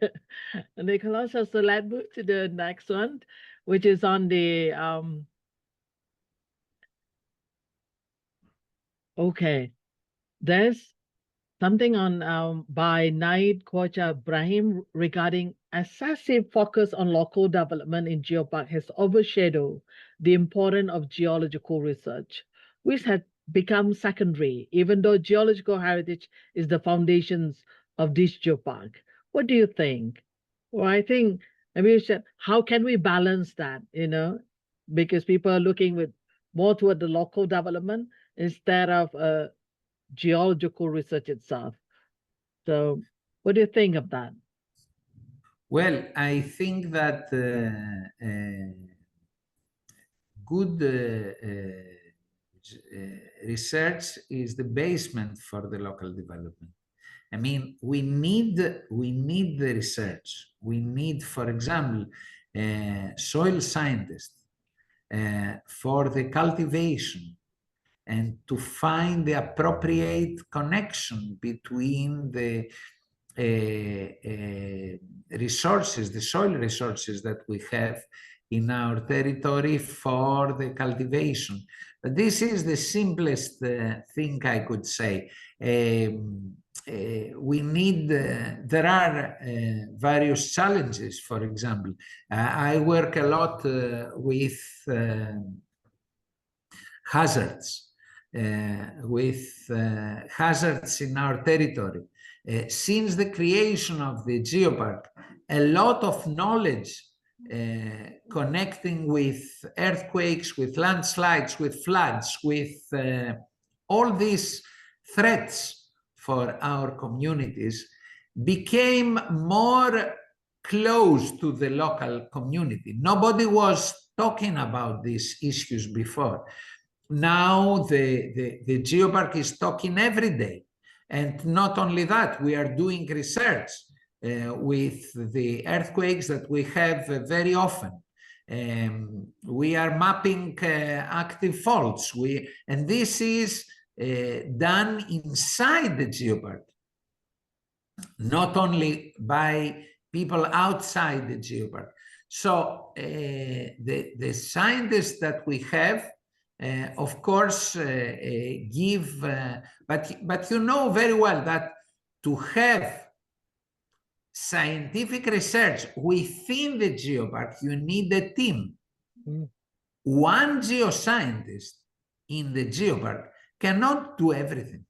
Nickolas, so let's move to the next one, which is on the okay. There's something on by Naid Khoja Ibrahim regarding excessive focus on local development in geopark has overshadowed the importance of geological research, which has become secondary, even though geological heritage is the foundations of this geopark. What do you think? Well, I think maybe you said, how can we balance that, you know, because people are looking with more toward the local development instead of geological research itself. So what do you think of that? Well, I think that good research is the basement for the local development. I mean, we need the research. We need, for example, soil scientists for the cultivation and to find the appropriate connection between the resources, the soil resources that we have in our territory for the cultivation. But this is the simplest thing I could say. We need, there are various challenges. For example, I work a lot with hazards, hazards in our territory. Since the creation of the geopark, a lot of knowledge connecting with earthquakes, with landslides, with floods, with all these threats for our communities became more close to the local community. Nobody was talking about these issues before. Now the Geopark is talking every day. And not only that, we are doing research with the earthquakes that we have very often. We are mapping active faults. And this is done inside the Geopark, not only by people outside the Geopark. So the scientists that we have, of course, give, but you know very well that to have scientific research within the Geopark, you need a team. One geoscientist in the Geopark cannot do everything.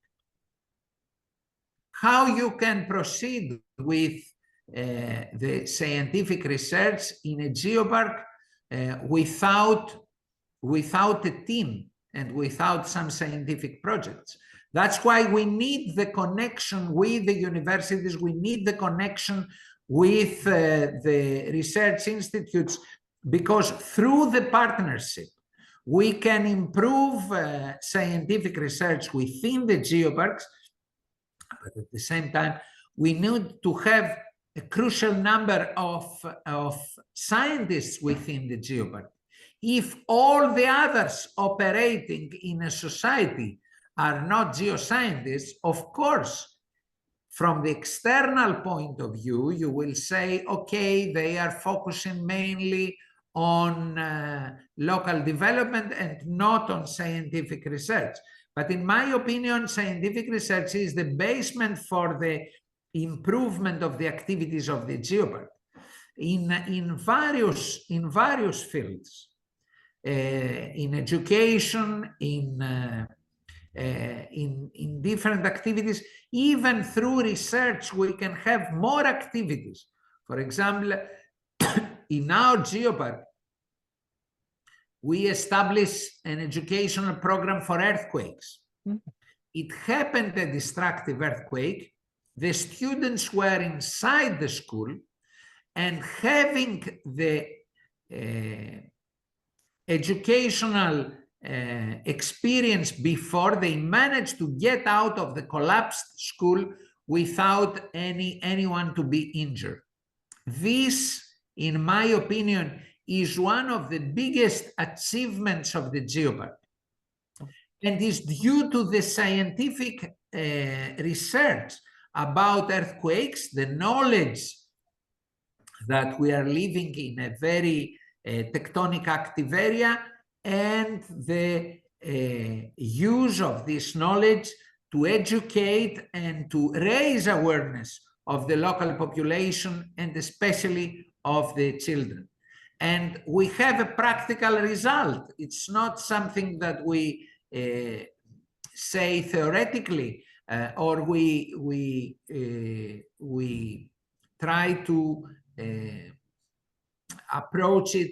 How you can proceed with the scientific research in a Geopark without a team and without some scientific projects? That's why we need the connection with the universities. We need the connection with the research institutes, because through the partnership, we can improve scientific research within the Geoparks. But at the same time, we need to have a crucial number of scientists within the Geopark. If all the others operating in a society are not geoscientists, of course, from the external point of view, you will say, okay, they are focusing mainly on local development and not on scientific research. But in my opinion, scientific research is the basement for the improvement of the activities of the Geopark in various fields, in education, in different activities. Even through research, we can have more activities. For example, in our Geopark, we established an educational program for earthquakes. It happened a destructive earthquake. The students were inside the school, and having the educational experience before, they managed to get out of the collapsed school without anyone to be injured. This, in my opinion, is one of the biggest achievements of the Geopark, and is due to the scientific research about earthquakes, the knowledge that we are living in a very tectonic active area, and the use of this knowledge to educate and to raise awareness of the local population, and especially of the children. And we have a practical result. It's not something that we say theoretically, or we try to approach it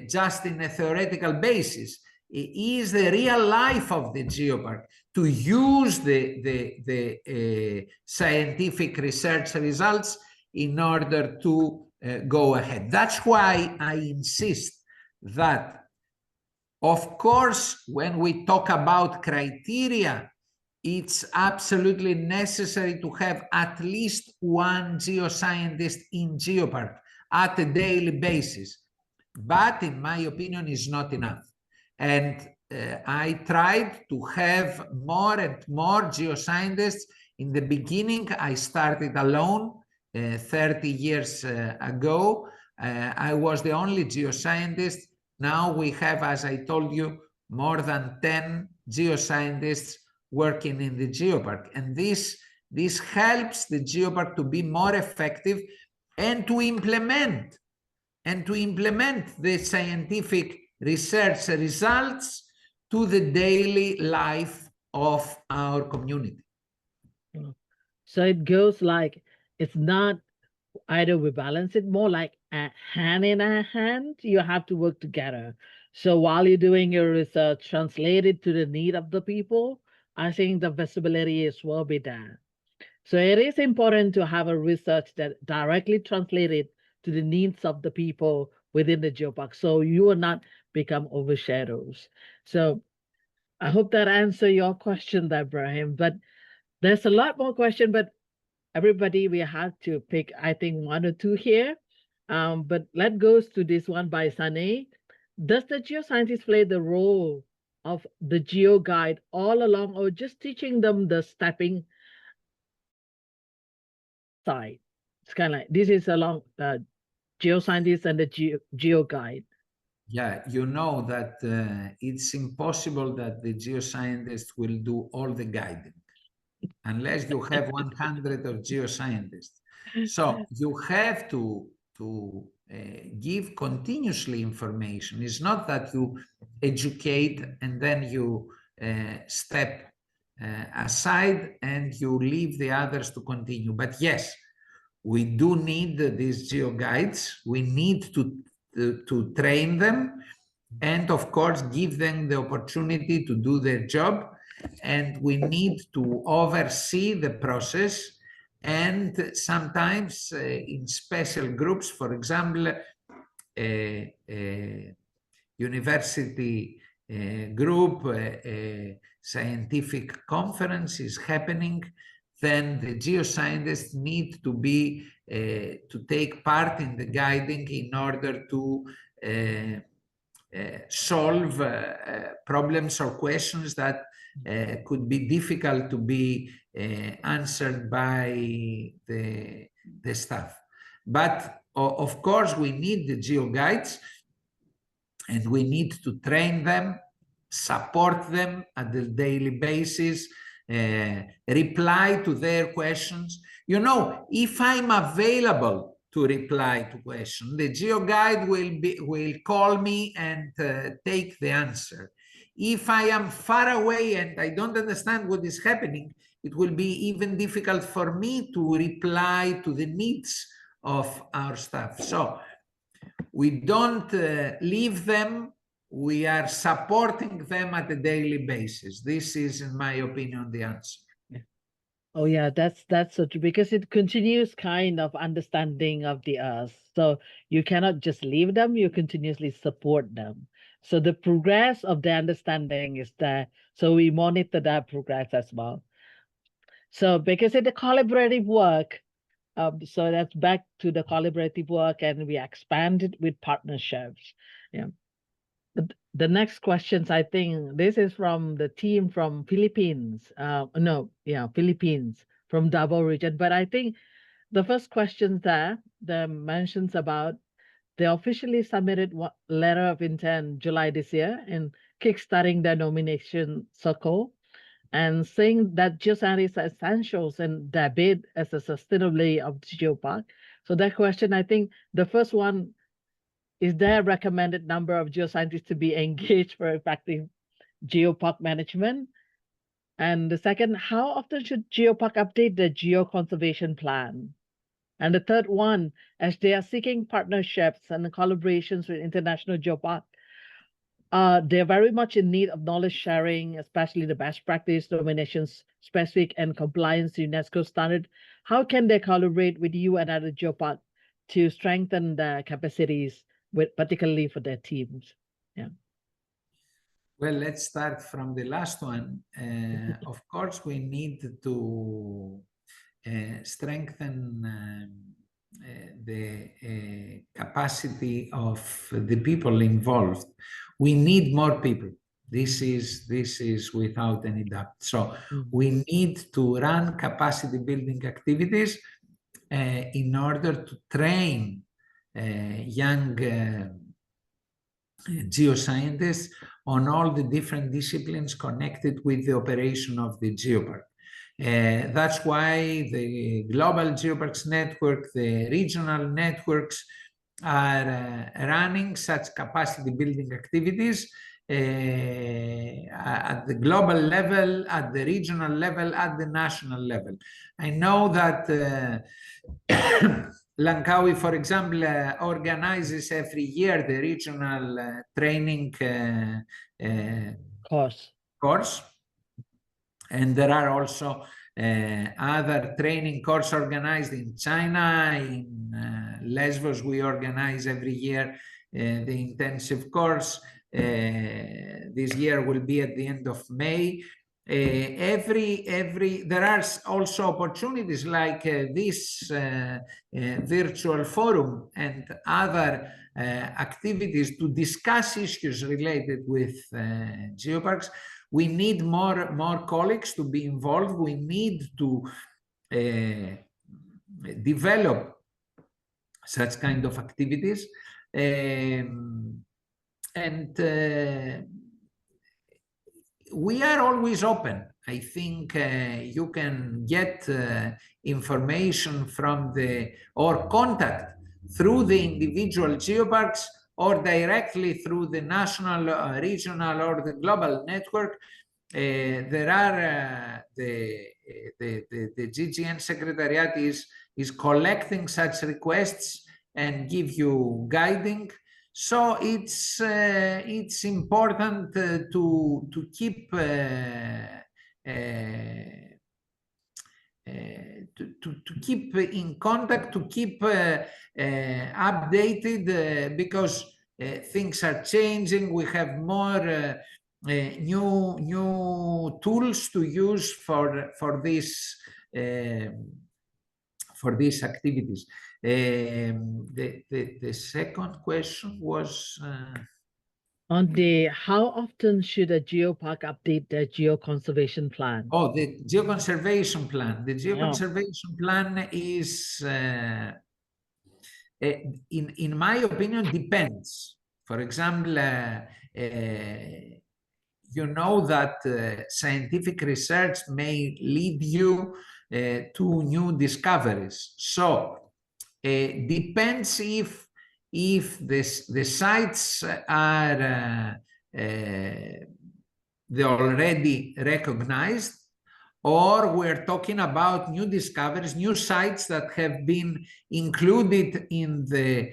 just in a theoretical basis. It is the real life of the Geopark to use the scientific research results in order to go ahead. That's why I insist that, of course, when we talk about criteria, it's absolutely necessary to have at least one geoscientist in Geopark at a daily basis. But in my opinion, is not enough. And I tried to have more and more geoscientists. In the beginning, I started alone 30 years ago. I was the only geoscientist. Now we have, as I told you, more than 10 geoscientists working in the Geopark. And this helps the Geopark to be more effective and to implement the scientific research results to the daily life of our community. So it goes like, it's not either we balance it, more like a hand in a hand, you have to work together. So while you're doing your research, translate it to the need of the people, I think the visibility is will be there. So it is important to have a research that directly translated to the needs of the people within the geopark, so you will not become overshadows. So I hope that answers your question, Ibrahim. But there's a lot more question, but everybody, we have to pick, I think, one or two here. But let's go to this one by Sane. Does the geoscientist play the role of the geo guide all along, or just teaching them the stepping side? It's kind of like, this is along geoscientist and the geo guide. Yeah, you know that it's impossible that the geoscientist will do all the guiding unless you have 100 of geoscientists. So you have to give continuously information. It's not that you educate and then you step aside and you leave the others to continue. But yes, we do need these geo guides. We need to train them and, of course, give them the opportunity to do their job. And we need to oversee the process, and sometimes in special groups, for example, university group, scientific conference is happening, then the geoscientists need to be to take part in the guiding in order to solve problems or questions that could be difficult to be answered by the staff. But of course, we need the geo guides, and we need to train them, support them at the daily basis, reply to their questions. You know, if I'm available to reply to questions, the geo guide will call me and take the answer. If I am far away and I don't understand what is happening, it will be even difficult for me to reply to the needs of our staff. So we don't leave them. We are supporting them at a daily basis. This is, in my opinion, the answer. Oh yeah, that's so true, because it continues kind of understanding of the earth. So you cannot just leave them, you continuously support them. So the progress of the understanding is there. So we monitor that progress as well. So because it's the collaborative work, so that's back to the collaborative work, and we expanded with partnerships. Yeah. The next questions, I think this is from the team from Philippines. Philippines, from Davao region. But I think the first question there, the mentions about they officially submitted one letter of intent July this year and kickstarting their nomination circle, and saying that geoscience are essentials and their bid as a sustainability of the geopark. So that question, I think the first one, is there a recommended number of geoscientists to be engaged for effective geopark management? And the second, how often should geopark update the geo-conservation plan? And the third one, as they are seeking partnerships and collaborations with international geopark, they're very much in need of knowledge sharing, especially the best practice, nominations specific and compliance to UNESCO standard. How can they collaborate with you and other geopark to strengthen the capacities, particularly for their teams? Yeah. Well, let's start from the last one. Of course, we need to strengthen the capacity of the people involved. We need more people. This is without any doubt. So we need to run capacity building activities in order to train young geoscientists on all the different disciplines connected with the operation of the geopark. That's why the global geoparks network, the regional networks are running such capacity building activities at the global level, at the regional level, at the national level. I know that Langkawi, for example, organizes every year the regional training course. And there are also other training courses organized in China, in Lesbos, we organize every year the intensive course. This year will be at the end of May. There are also opportunities like this virtual forum and other activities to discuss issues related with geoparks. We need more colleagues to be involved. We need to develop such kind of activities, we are always open. I think you can get information from or contact through the individual geoparks or directly through the national, regional, or the global network. There are the GGN Secretariat is collecting such requests and give you guiding. So it's important to keep to keep in contact, to keep updated, because things are changing. We have more new tools to use for these activities. The second question was on how often should a geopark update their geoconservation plan? Oh, the geoconservation plan. The geoconservation plan is, in my opinion, depends. For example, you know that scientific research may lead you to new discoveries. So depends if the sites are they already recognized, or we're talking about new discoveries, new sites that have been included in the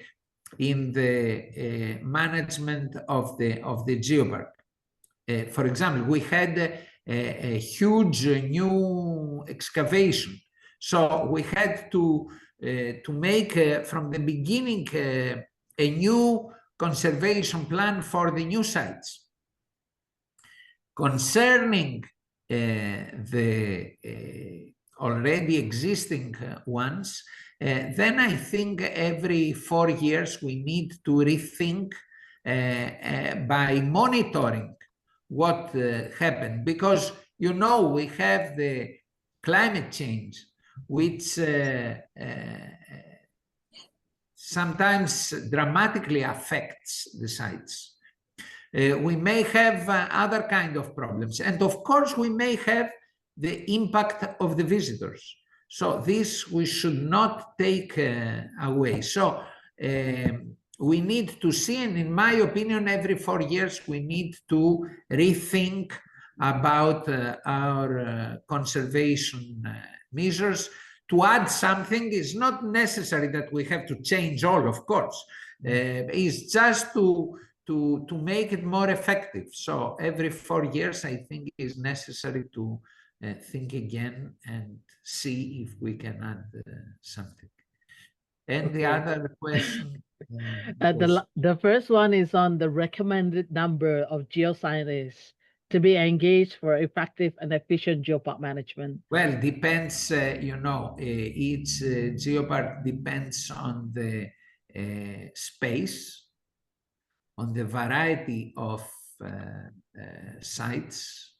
management of the geopark. For example, we had a huge new excavation, so we had to make from the beginning a new conservation plan for the new sites. Concerning the already existing ones, then I think every 4 years we need to rethink by monitoring what happened, because you know we have the climate change, which sometimes dramatically affects the sites. We may have other kind of problems, and of course we may have the impact of the visitors. So this we should not take away. So we need to see, and in my opinion, every 4 years we need to rethink about our conservation measures. To add something is not necessary that we have to change all, of course. It's just to make it more effective. So every 4 years, I think is necessary to think again and see if we can add something. And the other question? The first one is on the recommended number of geoscientists to be engaged for effective and efficient geopark management. Well, depends, you know, each geopark depends on the space, on the variety of sites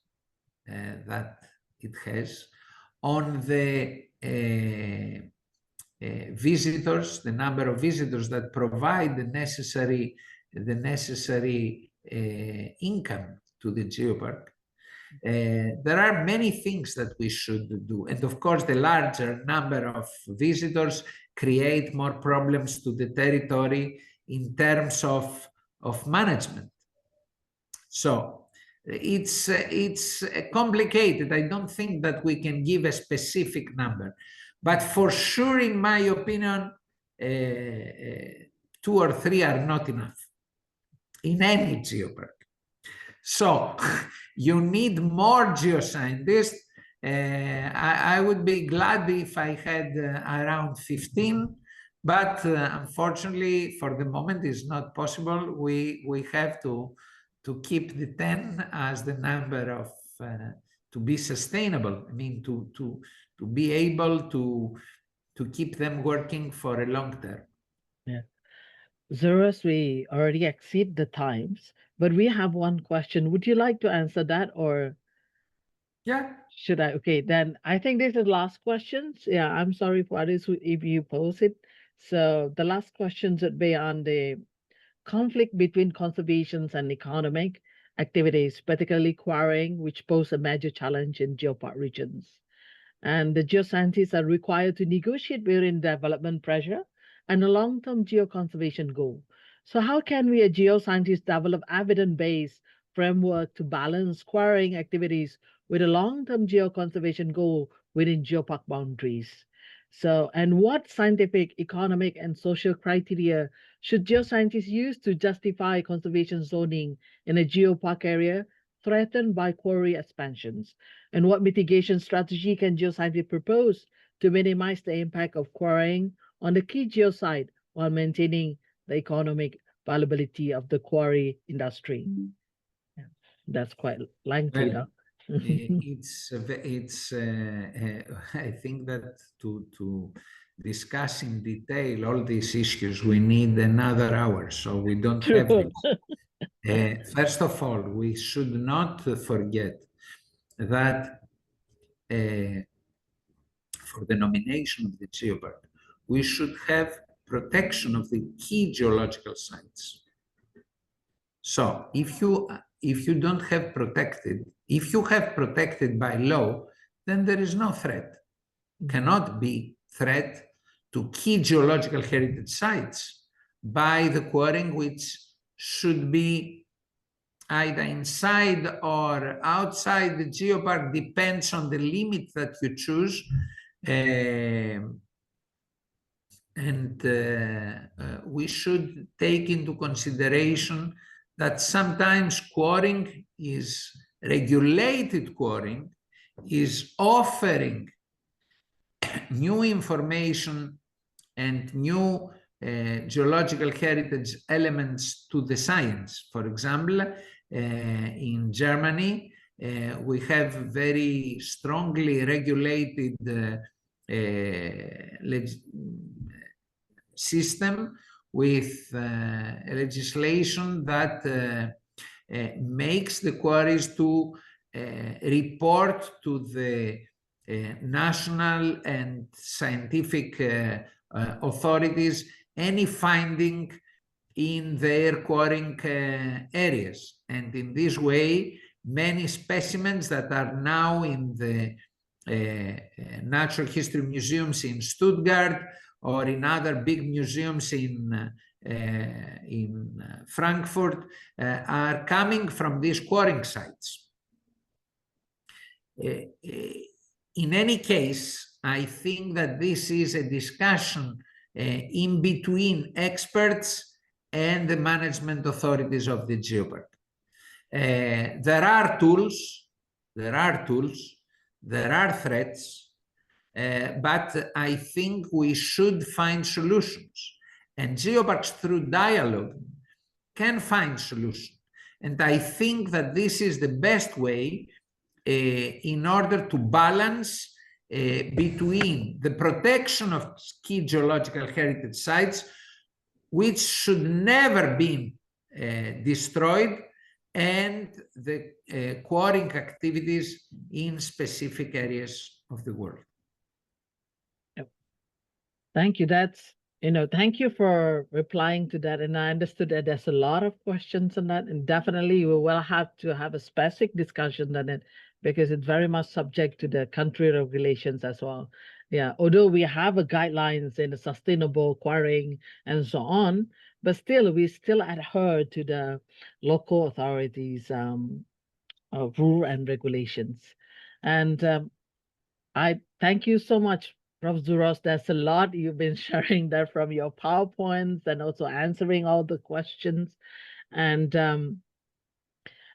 that it has, on the visitors, the number of visitors that provide the necessary income to the geopark. There are many things that we should do, and of course the larger number of visitors create more problems to the territory in terms of management. So it's complicated. I don't think that we can give a specific number, but for sure, in my opinion, 2 or 3 are not enough in any geopark. So you need more geoscientists. I would be glad if I had around 15, But unfortunately, for the moment, it's not possible. We have to keep the 10 as the number of to be sustainable. I mean, to be able to keep them working for a long term. Yeah. Zouros, we already exceed the times, but we have one question. Would you like to answer that, or Yeah. should I? Okay, then I think this is last questions. Yeah, I'm sorry for others if you pose it. So the last questions would be on the conflict between conservation and economic activities, particularly quarrying, which pose a major challenge in geopark regions. And the geoscientists are required to negotiate between development pressure and a long-term geoconservation goal. So how can we, as geoscientists, develop evidence-based framework to balance quarrying activities with a long-term geoconservation goal within geopark boundaries? So, and what scientific, economic, and social criteria should geoscientists use to justify conservation zoning in a geopark area threatened by quarry expansions? And what mitigation strategy can geoscientists propose to minimize the impact of quarrying on the key geosite while maintaining the economic viability of the quarry industry? Yeah, that's quite lengthy, Well, though. I think that to discuss in detail all these issues, we need another hour, so we don't have True. this. First of all, we should not forget that for the nomination of the Geopark, we should have protection of the key geological sites. So if you don't have protected, if you have protected by law, then there is no threat. Cannot be threat to key geological heritage sites by the quarrying, which should be either inside or outside the geopark, depends on the limit that you choose. We should take into consideration that sometimes quarrying is regulated quarrying, is offering new information and new geological heritage elements to the science. For example, in Germany, we have very strongly regulated system with a legislation that makes the quarries to report to the national and scientific authorities any finding in their quarrying areas. And in this way, many specimens that are now in the natural history museums in Stuttgart or in other big museums in Frankfurt are coming from these quarrying sites. In any case, I think that this is a discussion in between experts and the management authorities of the geopark. There are tools, there are threats, but I think we should find solutions. And geoparks, through dialogue, can find solutions. And I think that this is the best way in order to balance between the protection of key geological heritage sites, which should never be destroyed, and the quarrying activities in specific areas of the world. Thank you. Thank you for replying to that. And I understood that there's a lot of questions on that, and definitely we will have to have a specific discussion on it because it's very much subject to the country regulations as well. Yeah, although we have a guidelines in the sustainable quarrying and so on, but still we still adhere to the local authorities rule and regulations. And I thank you so much, Prof. Zouros. There's a lot you've been sharing there from your PowerPoints and also answering all the questions. And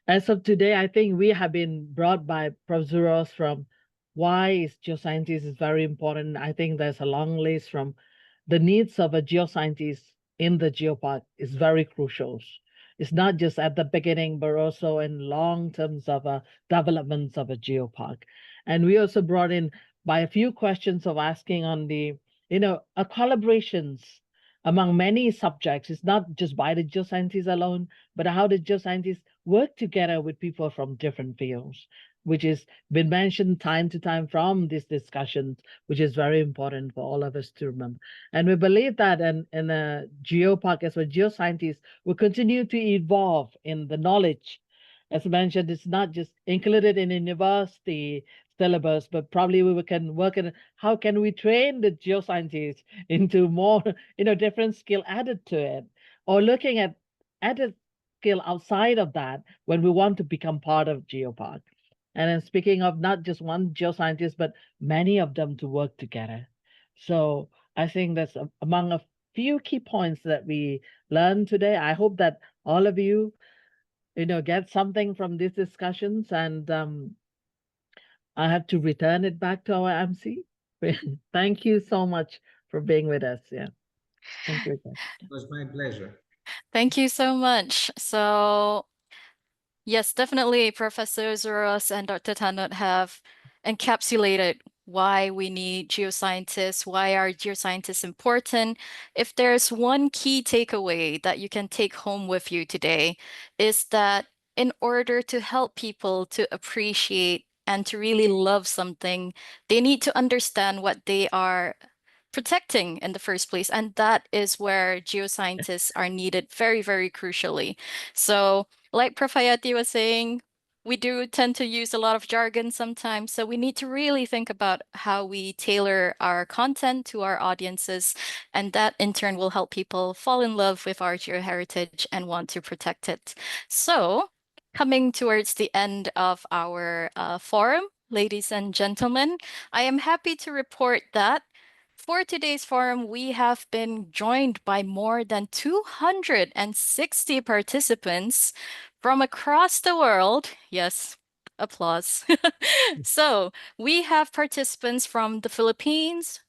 as of today, I think we have been brought by Prof. Zouros from why is geoscientists is very important. I think there's a long list from the needs of a geoscientist in the geopark is very crucial. It's not just at the beginning, but also in long terms of developments of a geopark. And we also brought in by a few questions of asking on the, collaborations among many subjects. It's not just by the geoscientists alone, but how the geoscientists work together with people from different fields, which is been mentioned time to time from these discussions, which is very important for all of us to remember. And we believe that in a geopark, as well, geoscientists will continue to evolve in the knowledge. As mentioned, it's not just included in university syllabus, but probably we can work on how can we train the geoscientists into more, different skill added to it, or looking at added skill outside of that when we want to become part of geopark. And then speaking of not just one geoscientist, but many of them to work together. So I think that's among a few key points that we learned today. I hope that all of you, get something from these discussions, and I have to return it back to our MC. Thank you so much for being with us. Yeah. Thank you again. It was my pleasure. Thank you so much. So yes, definitely Professor Zouros and Dr. Tanot have encapsulated why we need geoscientists, why are geoscientists important. If there's one key takeaway that you can take home with you today, is that in order to help people to appreciate and to really love something, they need to understand what they are protecting in the first place. And that is where geoscientists are needed very, very crucially. So like Prof. Hayati was saying, we do tend to use a lot of jargon sometimes, so we need to really think about how we tailor our content to our audiences, and that in turn will help people fall in love with our geoheritage and want to protect it. So, coming towards the end of our forum, ladies and gentlemen, I am happy to report that for today's forum, we have been joined by more than 260 participants from across the world. Yes, applause. So we have participants from the Philippines,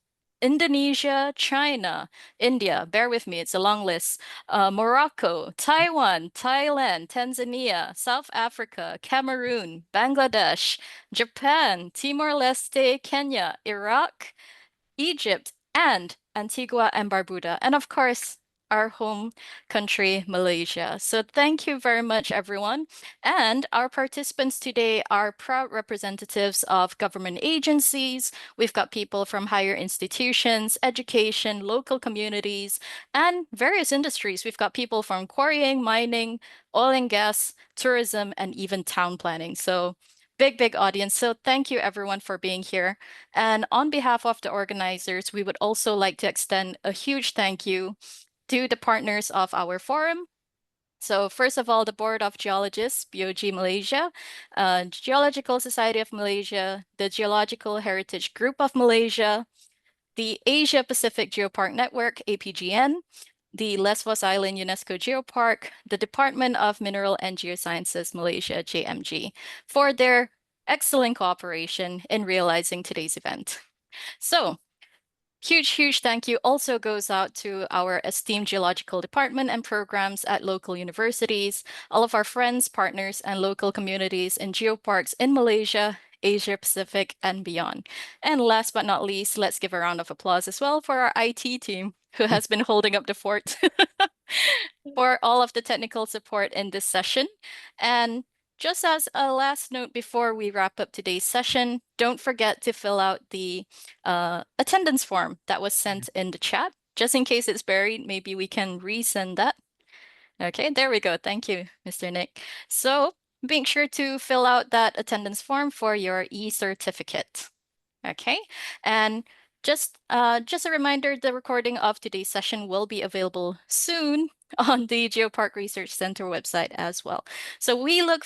Indonesia, China, India, bear with me, it's a long list, Morocco, Taiwan, Thailand, Tanzania, South Africa, Cameroon, Bangladesh, Japan, Timor-Leste, Kenya, Iraq, Egypt, and Antigua and Barbuda, and of course, our home country, Malaysia. So thank you very much, everyone. And our participants today are proud representatives of government agencies. We've got people from higher institutions, education, local communities, and various industries. We've got people from quarrying, mining, oil and gas, tourism, and even town planning. So big, big audience. So thank you everyone for being here. And on behalf of the organizers, we would also like to extend a huge thank you to the partners of our forum. So first of all, the Board of Geologists, BOG Malaysia, Geological Society of Malaysia, the Geological Heritage Group of Malaysia, the Asia Pacific Geopark Network, APGN, the Lesbos Island UNESCO Geopark, the Department of Mineral and Geosciences Malaysia, JMG, for their excellent cooperation in realizing today's event. So, huge thank you also goes out to our esteemed geological department and programs at local universities, all of our friends, partners, and local communities in geoparks in Malaysia, Asia Pacific, and beyond. And last but not least, let's give a round of applause as well for our IT team, who has been holding up the fort for all of the technical support in this session. And just as a last note before we wrap up today's session, don't forget to fill out the attendance form that was sent in the chat. Just in case it's buried, maybe we can resend that. Okay, there we go. Thank you, Mr. Nick. So make sure to fill out that attendance form for your e-certificate. Okay, and just a reminder, the recording of today's session will be available soon on the Geopark Research Center website as well. So we look